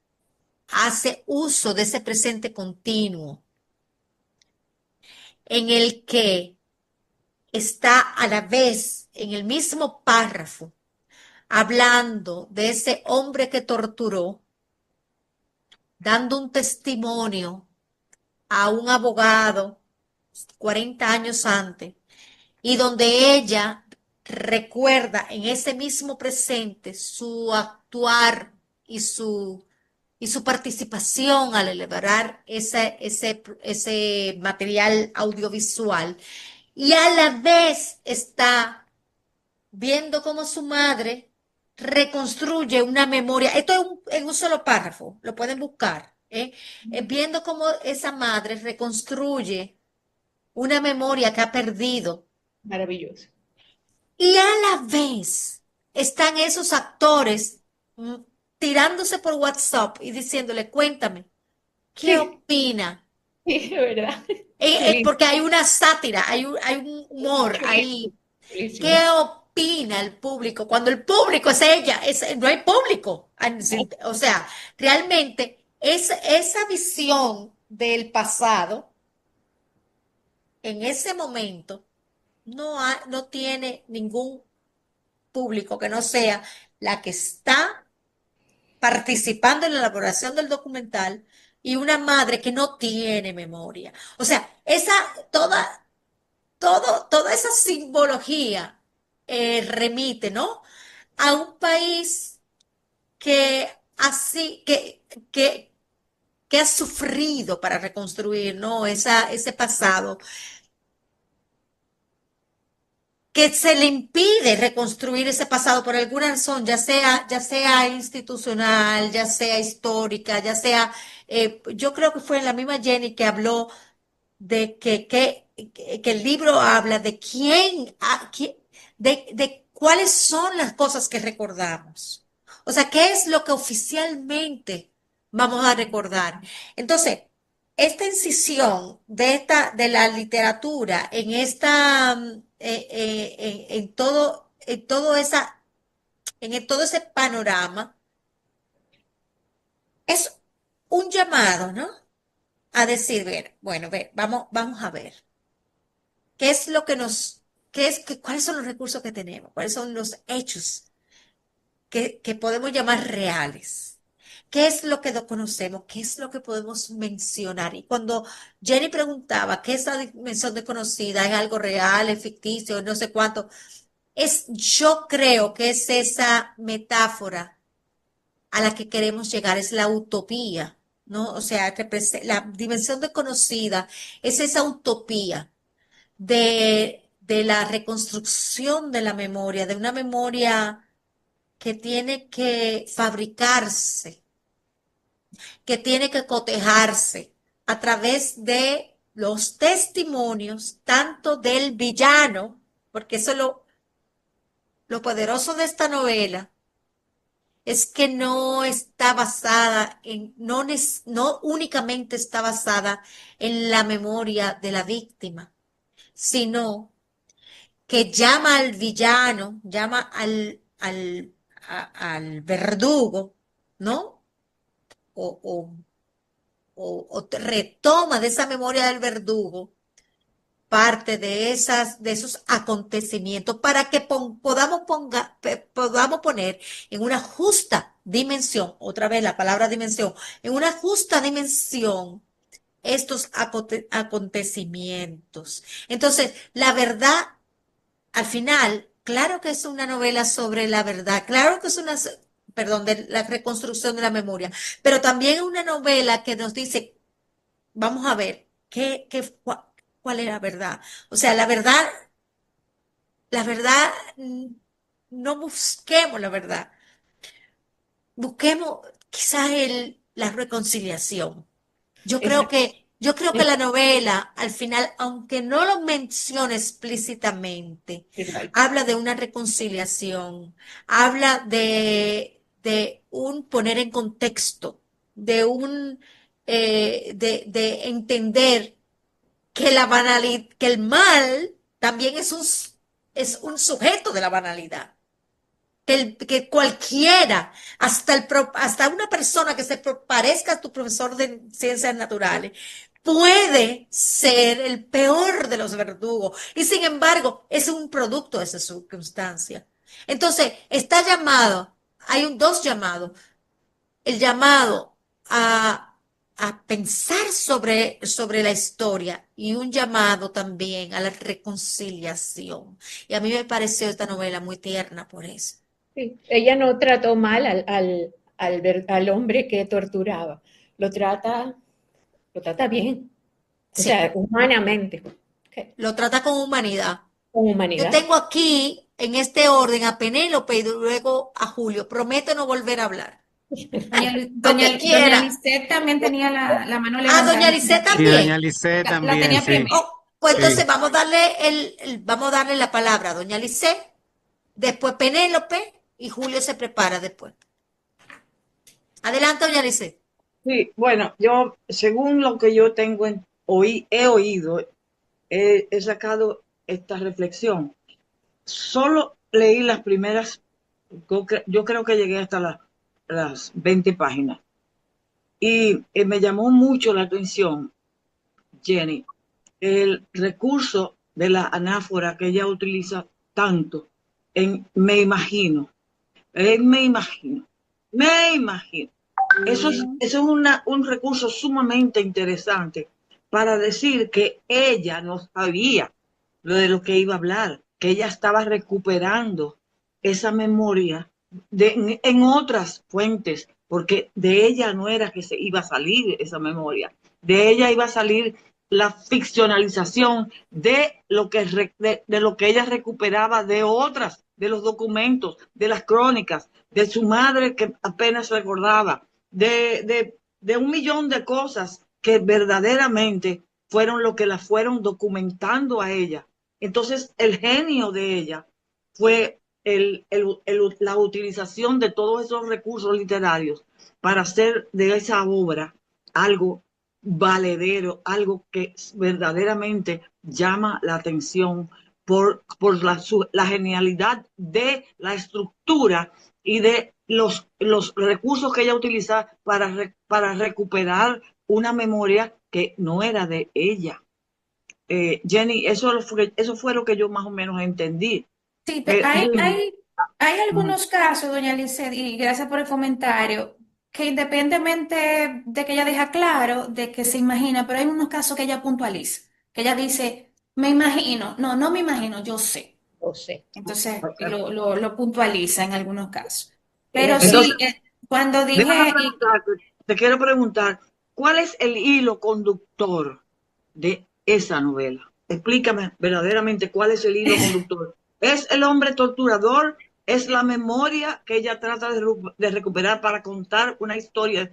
hace uso de ese presente continuo, en el que está a la vez en el mismo párrafo hablando de ese hombre que torturó, dando un testimonio a un abogado 40 años antes, y donde ella recuerda en ese mismo presente su actuar y su participación al elaborar ese material audiovisual, y a la vez está viendo cómo su madre reconstruye una memoria. Esto es en un solo párrafo, lo pueden buscar, ¿eh? Viendo cómo esa madre reconstruye una memoria que ha perdido. Maravilloso. Y a la vez están esos actores mm, tirándose por WhatsApp y diciéndole, cuéntame, ¿qué Sí, opina? sí, de verdad. Porque Chulísimo, hay una sátira, hay un humor chulísimo, ahí. chulísimo. ¿Qué opina el público? Cuando el público es ella, no hay público. O sea, realmente esa visión del pasado en ese momento no tiene ningún público que no sea la que está participando en la elaboración del documental y una madre que no tiene memoria. O sea, toda esa simbología remite, ¿no? A un país que así, que ha sufrido para reconstruir, ¿no? Ese pasado, que se le impide reconstruir ese pasado por alguna razón, ya sea institucional, ya sea histórica, yo creo que fue la misma Jenny que habló de que el libro habla de de cuáles son las cosas que recordamos. O sea, qué es lo que oficialmente vamos a recordar. Entonces, esta incisión de la literatura en todo ese panorama, es un llamado, ¿no? A decir, bueno, vamos a ver. ¿Qué es lo que cuáles son los recursos que tenemos? ¿Cuáles son los hechos que podemos llamar reales? ¿Qué es lo que no conocemos? ¿Qué es lo que podemos mencionar? Y cuando Jenny preguntaba, ¿qué es la dimensión desconocida? ¿Es algo real? ¿Es ficticio? No sé cuánto. Yo creo que es esa metáfora a la que queremos llegar, es la utopía ¿no? O sea, la dimensión desconocida es esa utopía de la reconstrucción de la memoria, de una memoria que tiene que fabricarse, que tiene que cotejarse a través de los testimonios, tanto del villano, porque eso es lo poderoso de esta novela, es que no está basada no únicamente está basada en la memoria de la víctima, sino que llama al villano, llama al verdugo, ¿no? O, o, o retoma de esa memoria del verdugo parte de esos acontecimientos para que podamos poner en una justa dimensión, otra vez la palabra dimensión, en una justa dimensión estos acontecimientos. Entonces, la verdad, al final, claro que es una novela sobre la verdad, claro que es perdón, de la reconstrucción de la memoria, pero también es una novela que nos dice, vamos a ver, ¿cuál es la verdad? O sea, la verdad, no busquemos la verdad, busquemos quizás la reconciliación. Yo creo que Es- la novela, al final, aunque no lo mencione explícitamente, Right. habla de una reconciliación, habla de un poner en contexto, de entender que que el mal también es un sujeto de la banalidad. Que cualquiera, hasta una persona que parezca a tu profesor de ciencias naturales, puede ser el peor de los verdugos. Y sin embargo, es un producto de esa circunstancia. Entonces, dos llamados. El llamado a pensar sobre la historia y un llamado también a la reconciliación. Y a mí me pareció esta novela muy tierna por eso. Sí, ella no trató mal al hombre que torturaba, lo trata, lo trata bien, o Sí, sea, humanamente, ok, lo trata con humanidad. con Yo humanidad. tengo aquí en este orden a Penélope y luego a Julio. Prometo no volver a hablar. Lo que Doña quiera. Lisette también tenía la mano Ah, levantada doña hace Lisset Y ratito. doña también. Lisset La también, tenía sí, primero. Oh, pues sí. entonces vamos a darle la palabra a doña Lisset, después Penélope y Julio se prepara después. Adelante, doña Lisset. Sí, bueno, yo, según lo que yo tengo he oído, he sacado esta reflexión. Solo leí las primeras, yo creo que llegué hasta las 20 páginas. Y me llamó mucho la atención, Jenny, el recurso de la anáfora que ella utiliza tanto en me imagino, me imagino, me imagino. Eso es un recurso sumamente interesante para decir que ella no sabía de lo que iba a hablar, que ella estaba recuperando esa memoria en otras fuentes, porque de ella no era que se iba a salir esa memoria, de ella iba a salir la ficcionalización de lo que ella recuperaba de otras, de los documentos, de las crónicas, de su madre que apenas recordaba, de un millón de cosas que verdaderamente fueron lo que la fueron documentando a ella. Entonces, el genio de ella fue la utilización de todos esos recursos literarios para hacer de esa obra algo valedero, algo que verdaderamente llama la atención por la genialidad de la estructura y de los recursos que ella utiliza para recuperar una memoria que no era de ella. Jenny, eso fue lo que yo más o menos entendí. Sí, Dime. hay algunos casos, doña Lisset, y gracias por el comentario, que independientemente de que ella deja claro de que se imagina, pero hay unos casos que ella puntualiza, que ella dice, me imagino, no me imagino, yo sé. Lo sé. Entonces, lo puntualiza en algunos casos. Ella Pero tiene, Entonces, sí, cuando déjame dije, preguntarte, te quiero preguntar, ¿Cuál es el hilo conductor de esa novela? Explícame verdaderamente cuál es el hilo conductor. ¿Es el hombre torturador? ¿Es la memoria que ella trata de recuperar para contar una historia,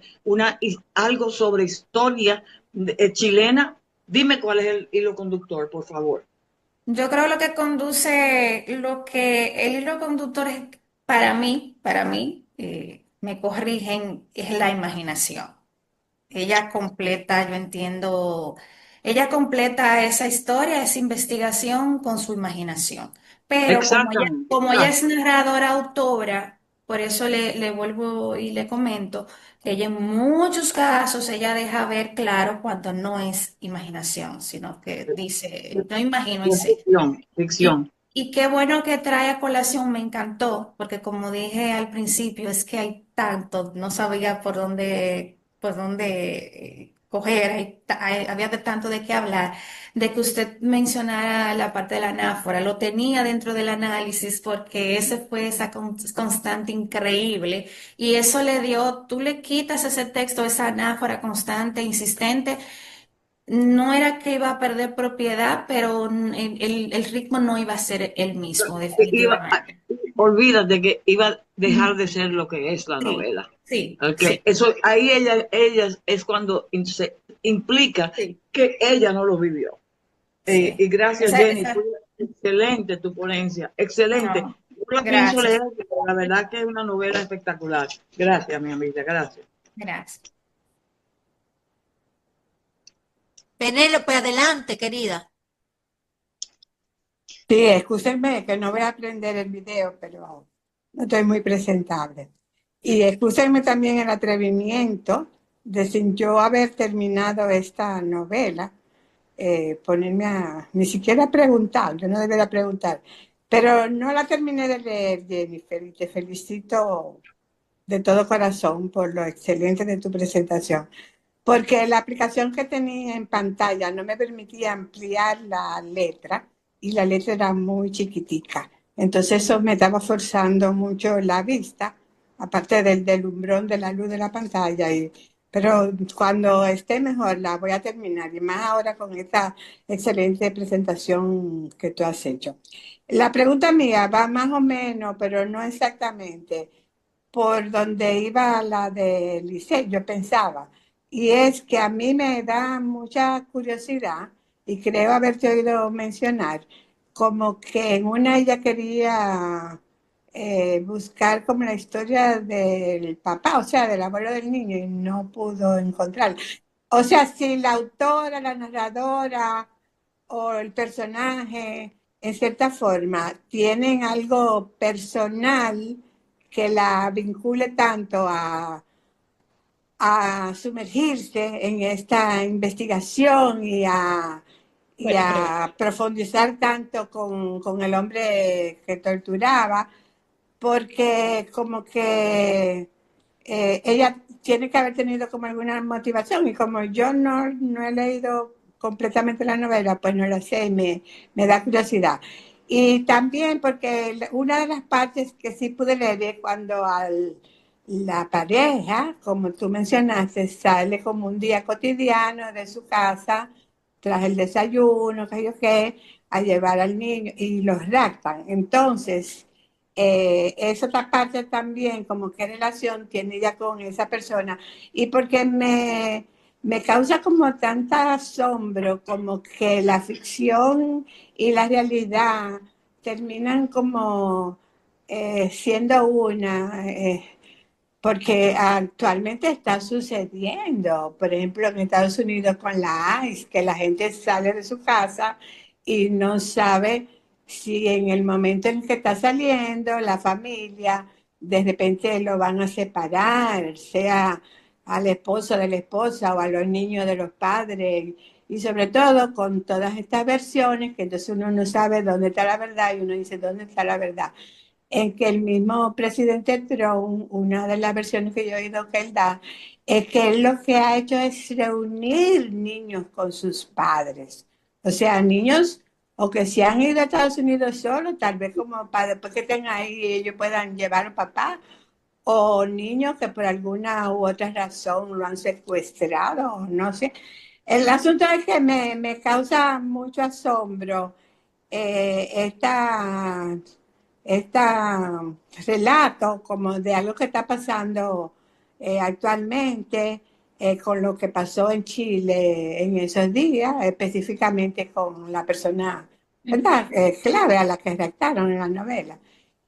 algo sobre historia chilena? Dime cuál es el hilo conductor, por favor. Yo creo lo que conduce, lo que el hilo conductor es para mí, me corrigen, es la imaginación. Ella completa, yo entiendo, ella completa esa historia, esa investigación con su imaginación. Pero Exactamente, como ella es gracias. narradora, autora, por eso le vuelvo y le comento que ella en muchos casos ella deja ver claro cuando no es imaginación, sino que dice, yo imagino y sé. Ficción, ficción. Y qué bueno que trae a colación, me encantó, porque como dije al principio, es que hay tanto, no sabía por dónde coger, había de tanto de qué hablar, de que usted mencionara la parte de la anáfora, lo tenía dentro del análisis porque ese fue esa constante increíble y eso le dio, tú le quitas ese texto, esa anáfora constante, insistente. No era que iba a perder propiedad, pero el ritmo no iba a ser el mismo, Iba, definitivamente. olvídate que iba a dejar Mm, de ser lo que es la sí, novela. sí, Okay. sí, Eso, ahí ella es cuando se implica sí, que ella no lo vivió. sí. Y gracias, Jenny, fue excelente tu ponencia, excelente. No, Yo la pienso leer, gracias, pero la verdad que es una novela espectacular. Gracias, mi amiga, gracias. gracias. Penélope, adelante, querida. Sí, excúsenme que no voy a aprender el video, pero no estoy muy presentable. Y excúsenme también el atrevimiento de sin yo haber terminado esta novela, ponerme a ni siquiera preguntar, yo no debería preguntar, pero no la terminé de leer, Jennifer, y te felicito de todo corazón por lo excelente de tu presentación, porque la aplicación que tenía en pantalla no me permitía ampliar la letra y la letra era muy chiquitica. Entonces eso me estaba forzando mucho la vista, aparte del delumbrón de la luz de la pantalla. Pero cuando esté mejor la voy a terminar y más ahora con esta excelente presentación que tú has hecho. La pregunta mía va más o menos, pero no exactamente por donde iba la de Lisset, yo pensaba. Y es que a mí me da mucha curiosidad, y creo haberte oído mencionar, como que en una ella quería buscar como la historia del papá, o sea, del abuelo del niño, y no pudo encontrar. O sea, si la autora, la narradora o el personaje, en cierta forma, tienen algo personal que la vincule tanto a sumergirse en esta investigación y Buena pregunta. a profundizar tanto con el hombre que torturaba, porque como que ella tiene que haber tenido como alguna motivación y como yo no he leído completamente la novela, pues no la sé y me da curiosidad. Y también porque una de las partes que sí pude leer es cuando la pareja, como tú mencionaste, sale como un día cotidiano de su casa, tras el desayuno, que yo qué, a llevar al niño y los raptan. Entonces, es otra parte también, como qué relación tiene ella con esa persona. Y porque me causa como tanta asombro, como que la ficción y la realidad terminan como siendo una. Porque actualmente está sucediendo, por ejemplo, en Estados Unidos con la ICE, que la gente sale de su casa y no sabe si en el momento en que está saliendo la familia, de repente lo van a separar, sea al esposo de la esposa o a los niños de los padres, y sobre todo con todas estas versiones, que entonces uno no sabe dónde está la verdad y uno dice dónde está la verdad en que el mismo presidente Trump, una de las versiones que yo he oído que él da, es que él lo que ha hecho es reunir niños con sus padres. O sea, niños o que se han ido a Estados Unidos solos, tal vez como para después que estén ahí ellos puedan llevar a papá, o niños que por alguna u otra razón lo han secuestrado, no sé. El asunto es que me causa mucho asombro esta, esta relato como de algo que está pasando actualmente con lo que pasó en Chile en esos días, específicamente con la persona, ¿verdad? Clave a la que redactaron en la novela.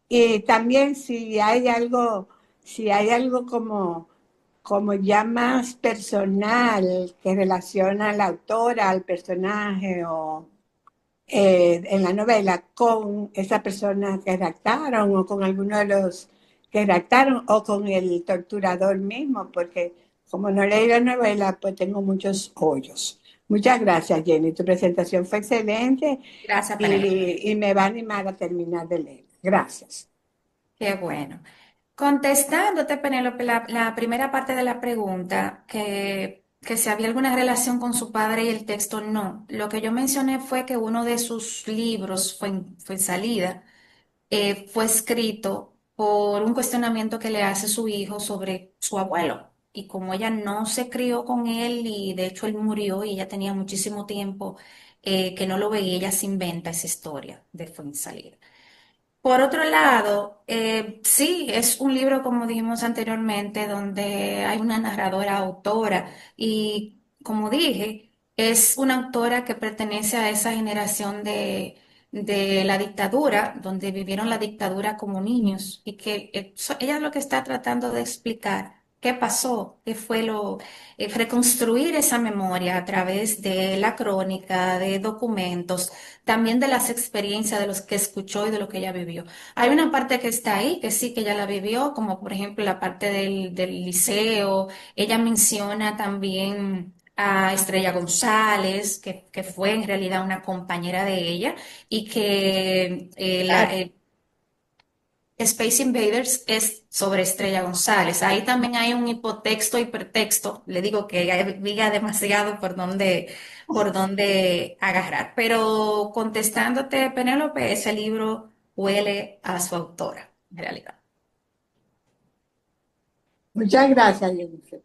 Y también si hay algo como ya más personal que relaciona a la autora, al personaje o en la novela con esa persona que redactaron o con alguno de los que redactaron o con el torturador mismo, porque como no leí la novela, pues tengo muchos hoyos. Muchas gracias, Jenny. Tu presentación fue excelente Gracias, Penélope. y me va a animar a terminar de leer. Gracias. Qué bueno. Contestándote, Penélope, la primera parte de la pregunta, que si había alguna relación con su padre y el texto, no. Lo que yo mencioné fue que uno de sus libros fue en salida, fue escrito por un cuestionamiento que le hace su hijo sobre su abuelo. Y como ella no se crió con él y de hecho él murió y ella tenía muchísimo tiempo que no lo veía, ella se inventa esa historia de Fue en salida. Por otro lado, sí, es un libro, como dijimos anteriormente, donde hay una narradora autora y, como dije, es una autora que pertenece a esa generación de la dictadura, donde vivieron la dictadura como niños y que ella lo que está tratando de explicar. ¿Qué pasó? ¿Qué fue reconstruir esa memoria a través de la crónica, de documentos, también de las experiencias de los que escuchó y de lo que ella vivió? Hay una parte que está ahí, que sí, que ella la vivió, como por ejemplo la parte del liceo. Ella menciona también a Estrella González, que fue en realidad una compañera de ella y que Space Invaders es sobre Estrella González. Ahí también hay un hipotexto, hipertexto. Le digo que había demasiado por dónde agarrar. Pero contestándote, Penélope, ese libro huele a su autora, en realidad. Muchas gracias, Jennifer.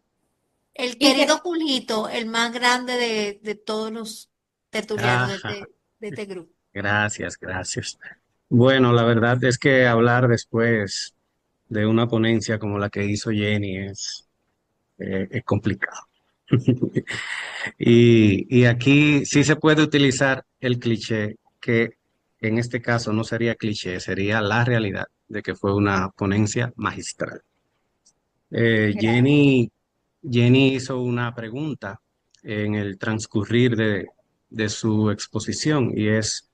El Y querido que Julito, el más grande de todos los tertulianos Ajá, de este grupo. gracias, gracias. Bueno, la verdad es que hablar después de una ponencia como la que hizo Jenny es complicado. Y aquí sí se puede utilizar el cliché, que en este caso no sería cliché, sería la realidad de que fue una ponencia magistral. Eh, gracias. Jenny, Jenny hizo una pregunta en el transcurrir de su exposición y es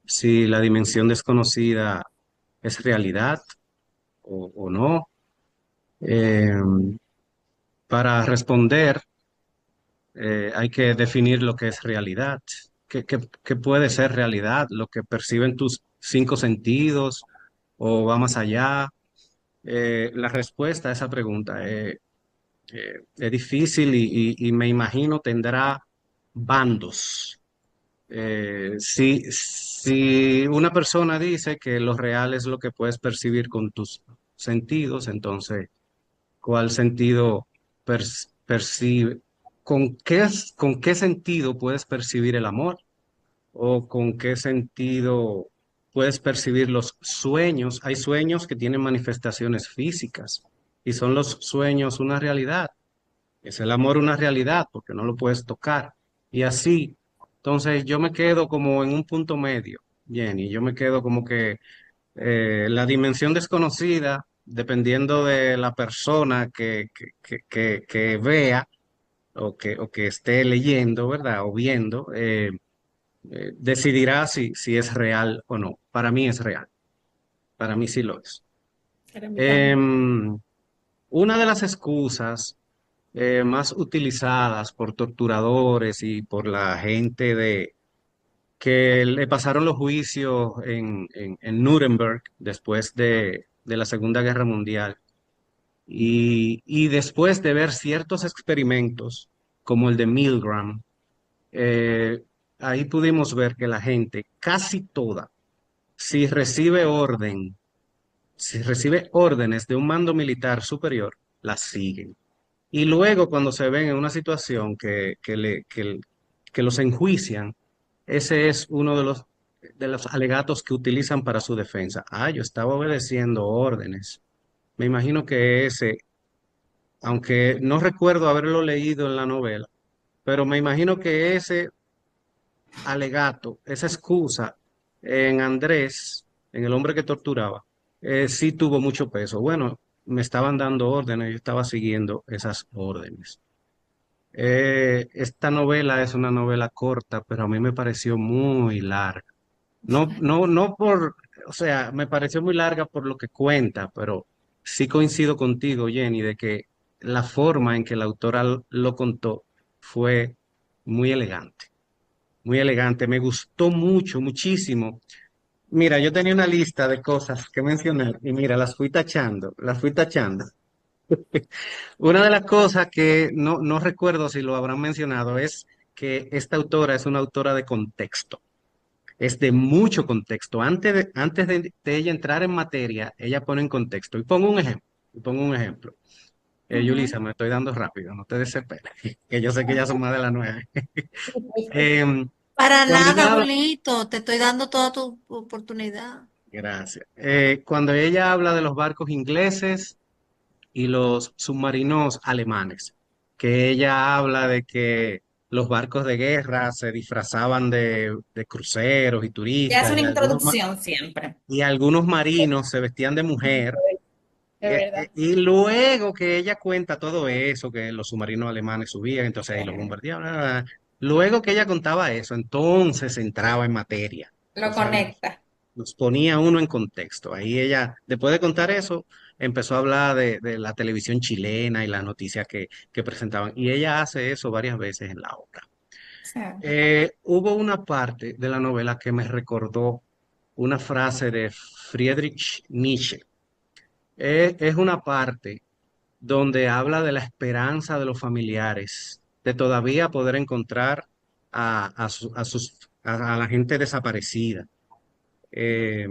si la dimensión desconocida es realidad o no. Eh, para responder, hay que definir lo que es realidad. ¿Qué puede ser realidad? ¿Lo que perciben tus cinco sentidos o va más allá? La respuesta a esa pregunta es difícil y me imagino tendrá bandos. Si una persona dice que lo real es lo que puedes percibir con tus sentidos, entonces ¿cuál sentido percibe? Con qué sentido puedes percibir el amor? ¿O con qué sentido puedes percibir los sueños? Hay sueños que tienen manifestaciones físicas y son los sueños una realidad. Es el amor una realidad porque no lo puedes tocar. Y así, entonces yo me quedo como en un punto medio, Jenny. Yo me quedo como que la dimensión desconocida, dependiendo de la persona que vea o que esté leyendo, ¿verdad? O viendo, decidirá si es real o no. Para mí es real. Para mí sí lo es. Para mí también. Em, una de las excusas más utilizadas por torturadores y por la gente que le pasaron los juicios en Nuremberg después de la Segunda Guerra Mundial y después de ver ciertos experimentos como el de Milgram, eh, ahí pudimos ver que la gente, casi toda, si recibe orden si recibe órdenes de un mando militar superior, las siguen. Y luego cuando se ven en una situación que los enjuician, ese es uno de los alegatos que utilizan para su defensa. Ah, yo estaba obedeciendo órdenes. Me imagino que ese, aunque no recuerdo haberlo leído en la novela, pero me imagino que ese alegato, esa excusa en Andrés, en el hombre que torturaba, sí tuvo mucho peso. Bueno, me estaban dando órdenes, yo estaba siguiendo esas órdenes. Esta novela es una novela corta, pero a mí me pareció muy larga. No por, o sea, me pareció muy larga por lo que cuenta, pero sí coincido contigo, Jenny, de que la forma en que la autora lo contó fue muy elegante, muy elegante. Me gustó mucho, muchísimo. Mira, yo tenía una lista de cosas que mencionar y mira, las fui tachando, las fui tachando. Una de las cosas que no recuerdo si lo habrán mencionado es que esta autora es una autora de contexto, es de mucho contexto. Antes de ella entrar en materia, ella pone en contexto. Y pongo un ejemplo, y pongo un ejemplo. Ujú. Yulisa, me estoy dando rápido, no te desesperes, que yo sé que ya son más de las 9. Em, Para cuando nada, ella habla, Julito, te estoy dando toda tu oportunidad. gracias. Cuando ella habla de los barcos ingleses y los submarinos alemanes, que ella habla de que los barcos de guerra se disfrazaban de cruceros y Ya hace turistas una introducción siempre. y algunos marinos se vestían de mujer. De verdad. Y luego que ella cuenta todo eso, que los submarinos alemanes subían, entonces ahí los bombardeaban, bla, bla, bla. Luego que ella contaba eso, entonces entraba en materia. Lo Entonces ahí conecta. nos ponía uno en contexto. Ahí ella, después de contar eso, empezó a hablar de la televisión chilena y las noticias que presentaban. Y ella hace eso varias veces en la obra. Sí. Hubo una parte de la novela que me recordó una frase de Friedrich Nietzsche. Es una parte donde habla de la esperanza de los familiares, de todavía poder encontrar a la gente desaparecida. Eh,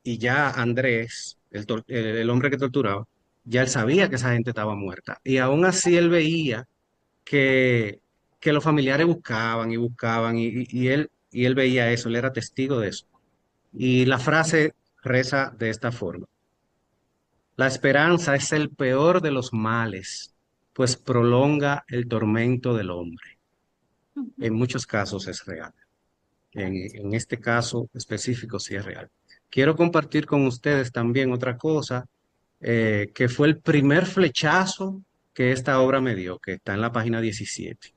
y ya Andrés, el hombre que torturaba, ya él sabía que esa gente estaba muerta. Y aún así él veía que, que los familiares buscaban y buscaban y él veía eso, él era testigo de eso. Y la frase reza de esta forma. La esperanza es el peor de los males, pues prolonga el tormento del hombre. En muchos casos es real. En este caso específico sí es real. Quiero compartir con ustedes también otra cosa, que fue el primer flechazo que esta obra me dio, que está en la página 17.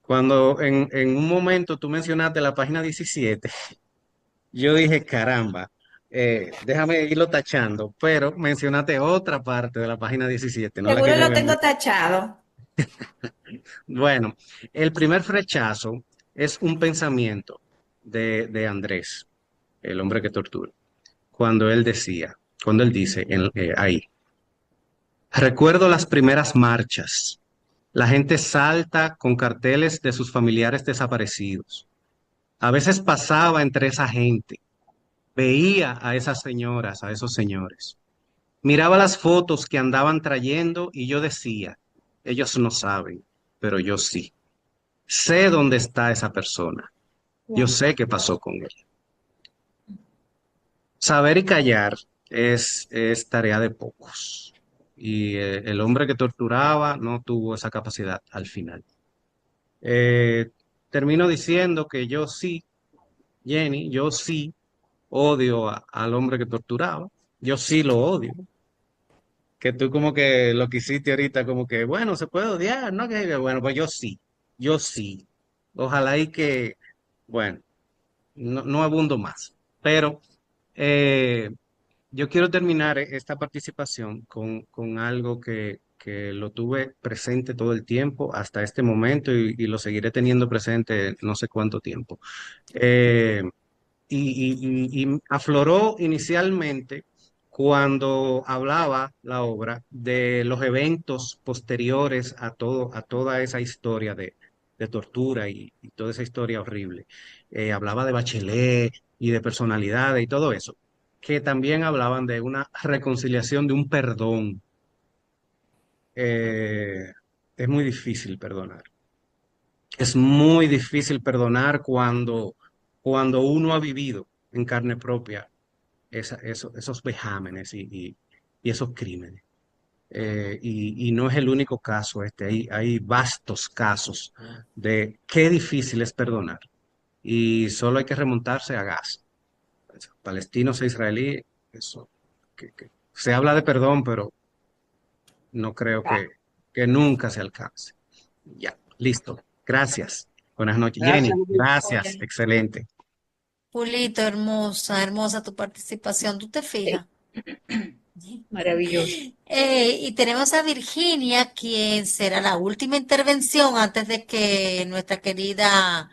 Cuando en un momento tú mencionaste la página 17, yo dije, caramba, déjame irlo tachando, pero mencionaste otra parte de la página 17, no la que Seguro yo lo había tengo mencionado. tachado. Bueno, el primer flechazo es un pensamiento de Andrés, el hombre que tortura, cuando él dice ahí, recuerdo las primeras marchas. La gente salta con carteles de sus familiares desaparecidos. A veces pasaba entre esa gente, veía a esas señoras, a esos señores. Miraba las fotos que andaban trayendo y yo decía, ellos no saben, pero yo sí. Sé dónde está esa persona. Yo Wow. sé qué pasó con él. Saber y callar es tarea de pocos. Y el hombre que torturaba no tuvo esa capacidad al final. Eh, Termino diciendo que yo sí, Jenny, yo sí odio al hombre que torturaba. Yo sí lo odio. Que tú como que lo que hiciste ahorita, como que, bueno, se puede odiar, ¿no? Que bueno, pues yo sí. Ojalá y que, bueno, no abundo más. Pero eh, yo quiero terminar esta participación con algo que lo tuve presente todo el tiempo hasta este momento y lo seguiré teniendo presente no sé cuánto tiempo. Eh, y afloró inicialmente cuando hablaba la obra de los eventos posteriores a toda esa historia de tortura y toda esa historia horrible. Hablaba de Bachelet y de personalidades y todo eso. que también hablaban de una reconciliación, de un perdón. Eh, es muy difícil perdonar. Es muy difícil perdonar cuando uno ha vivido en carne propia esos vejámenes y esos crímenes. Y no es el único caso este, hay vastos casos de qué difícil es perdonar. Y solo hay que remontarse a Gaza, palestinos e israelíes, eso, que se habla de perdón, pero no creo que nunca se alcance. Ya, listo. Gracias. Buenas noches. Gracias, Jenny, Luis. gracias. Excelente. Julito, hermosa, hermosa tu participación. ¿Tú te fijas? Maravilloso. Y tenemos a Virginia, quien será la última intervención antes de que nuestra querida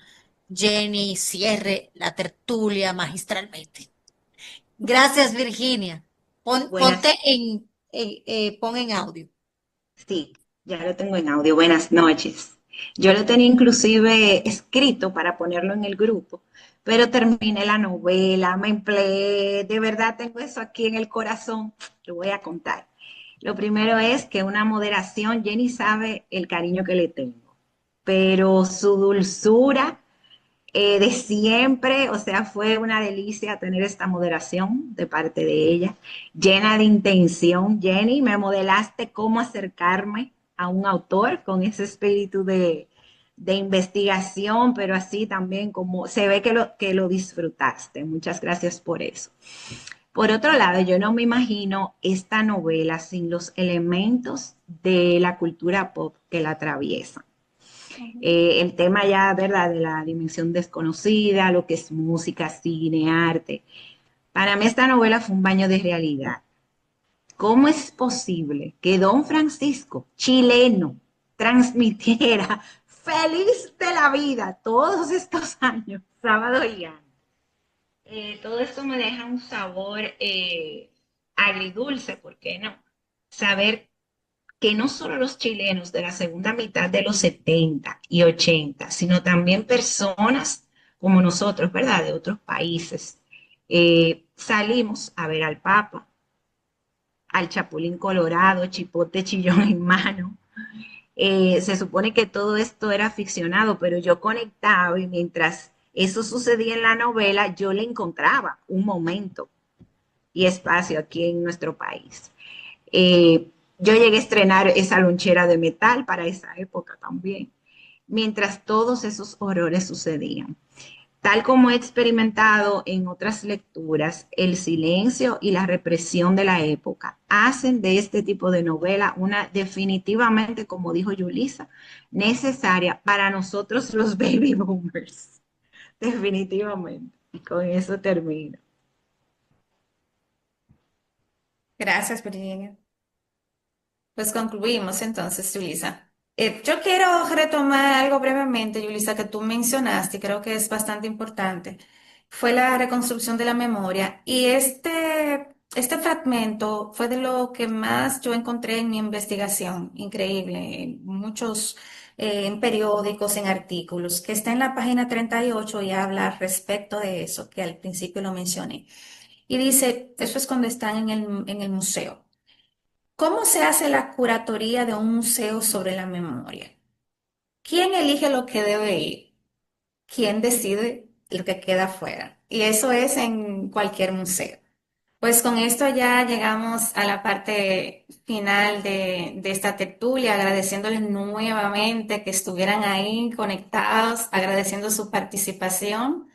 Jenny cierre la tertulia magistralmente. Gracias, Virginia. Buenas, Pon en audio. sí, ya lo tengo en audio. Buenas noches. Yo lo tenía inclusive escrito para ponerlo en el grupo, pero terminé la novela, me empleé, de verdad tengo eso aquí en el corazón, lo voy a contar. Lo primero es que una moderación, Jenny sabe el cariño que le tengo, pero su dulzura de siempre, o sea, fue una delicia tener esta moderación de parte de ella, llena de intención. Jenny, me modelaste cómo acercarme a un autor con ese espíritu de investigación, pero así también como se ve que lo disfrutaste. Muchas gracias por eso. Por otro lado, yo no me imagino esta novela sin los elementos de la cultura pop que la atraviesan. El tema ya, ¿verdad?, de la dimensión desconocida, lo que es música, cine, arte. Para mí esta novela fue un baño de realidad. ¿Cómo es posible que Don Francisco, chileno, transmitiera feliz de la vida todos estos años, sábado y año? Todo esto me deja un sabor agridulce, ¿por qué no? Saber que no solo los chilenos de la segunda mitad de los 70 y 80, sino también personas como nosotros, ¿verdad? De otros países. Salimos a ver al Papa, al Chapulín Colorado, Chipote Chillón en mano. Se supone que todo esto era ficcionado, pero yo conectaba y mientras eso sucedía en la novela, yo le encontraba un momento y espacio aquí en nuestro país. Yo llegué a estrenar esa lonchera de metal para esa época también, mientras todos esos horrores sucedían. Tal como he experimentado en otras lecturas, el silencio y la represión de la época hacen de este tipo de novela una definitivamente, como dijo Yulisa, necesaria para nosotros los baby boomers. Definitivamente. Y con eso termino. Gracias, Virginia. Pues concluimos entonces, Yulisa. Yo quiero retomar algo brevemente, Yulisa, que tú mencionaste y creo que es bastante importante. Fue la reconstrucción de la memoria y este fragmento fue de lo que más yo encontré en mi investigación, increíble, en muchos en periódicos, en artículos, que está en la página 38 y habla respecto de eso, que al principio lo mencioné. Y dice, eso es cuando están en el museo. ¿Cómo se hace la curatoría de un museo sobre la memoria? ¿Quién elige lo que debe ir? ¿Quién decide lo que queda fuera? Y eso es en cualquier museo. Pues con esto ya llegamos a la parte final de esta tertulia, agradeciéndoles nuevamente que estuvieran ahí conectados, agradeciendo su participación.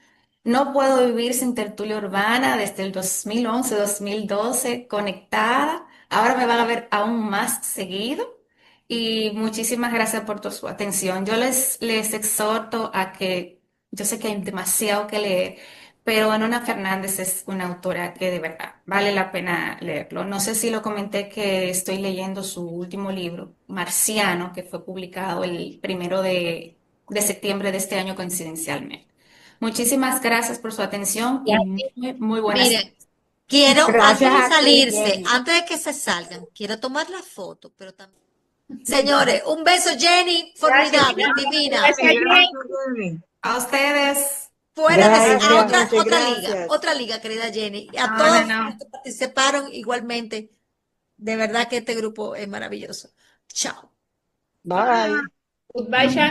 No puedo vivir sin tertulia urbana desde el 2011, 2012, conectada. Ahora me van a ver aún más seguido. Y muchísimas gracias por su atención. Yo les exhorto a que, yo sé que hay demasiado que leer, pero Anona Fernández es una autora que de verdad vale la pena leerlo. No sé si lo comenté que estoy leyendo su último libro, Marciano, que fue publicado el 1 de septiembre de este año coincidencialmente. Muchísimas gracias por su atención y muy buenas Miren, noches. Gracias a ti, Jenny. antes de que se salgan, quiero tomar la foto, pero también. Señores, un beso, Jenny, Gracias, formidable, divina. gracias, Jenny. Gracias, Jenny. A ustedes. fuera de Ay, a otra, realmente, gracias. otra liga, querida Jenny. Y a No, todos no, los no. que participaron igualmente. De verdad que este grupo es maravilloso. Chao. Bye. Goodbye, Shanti.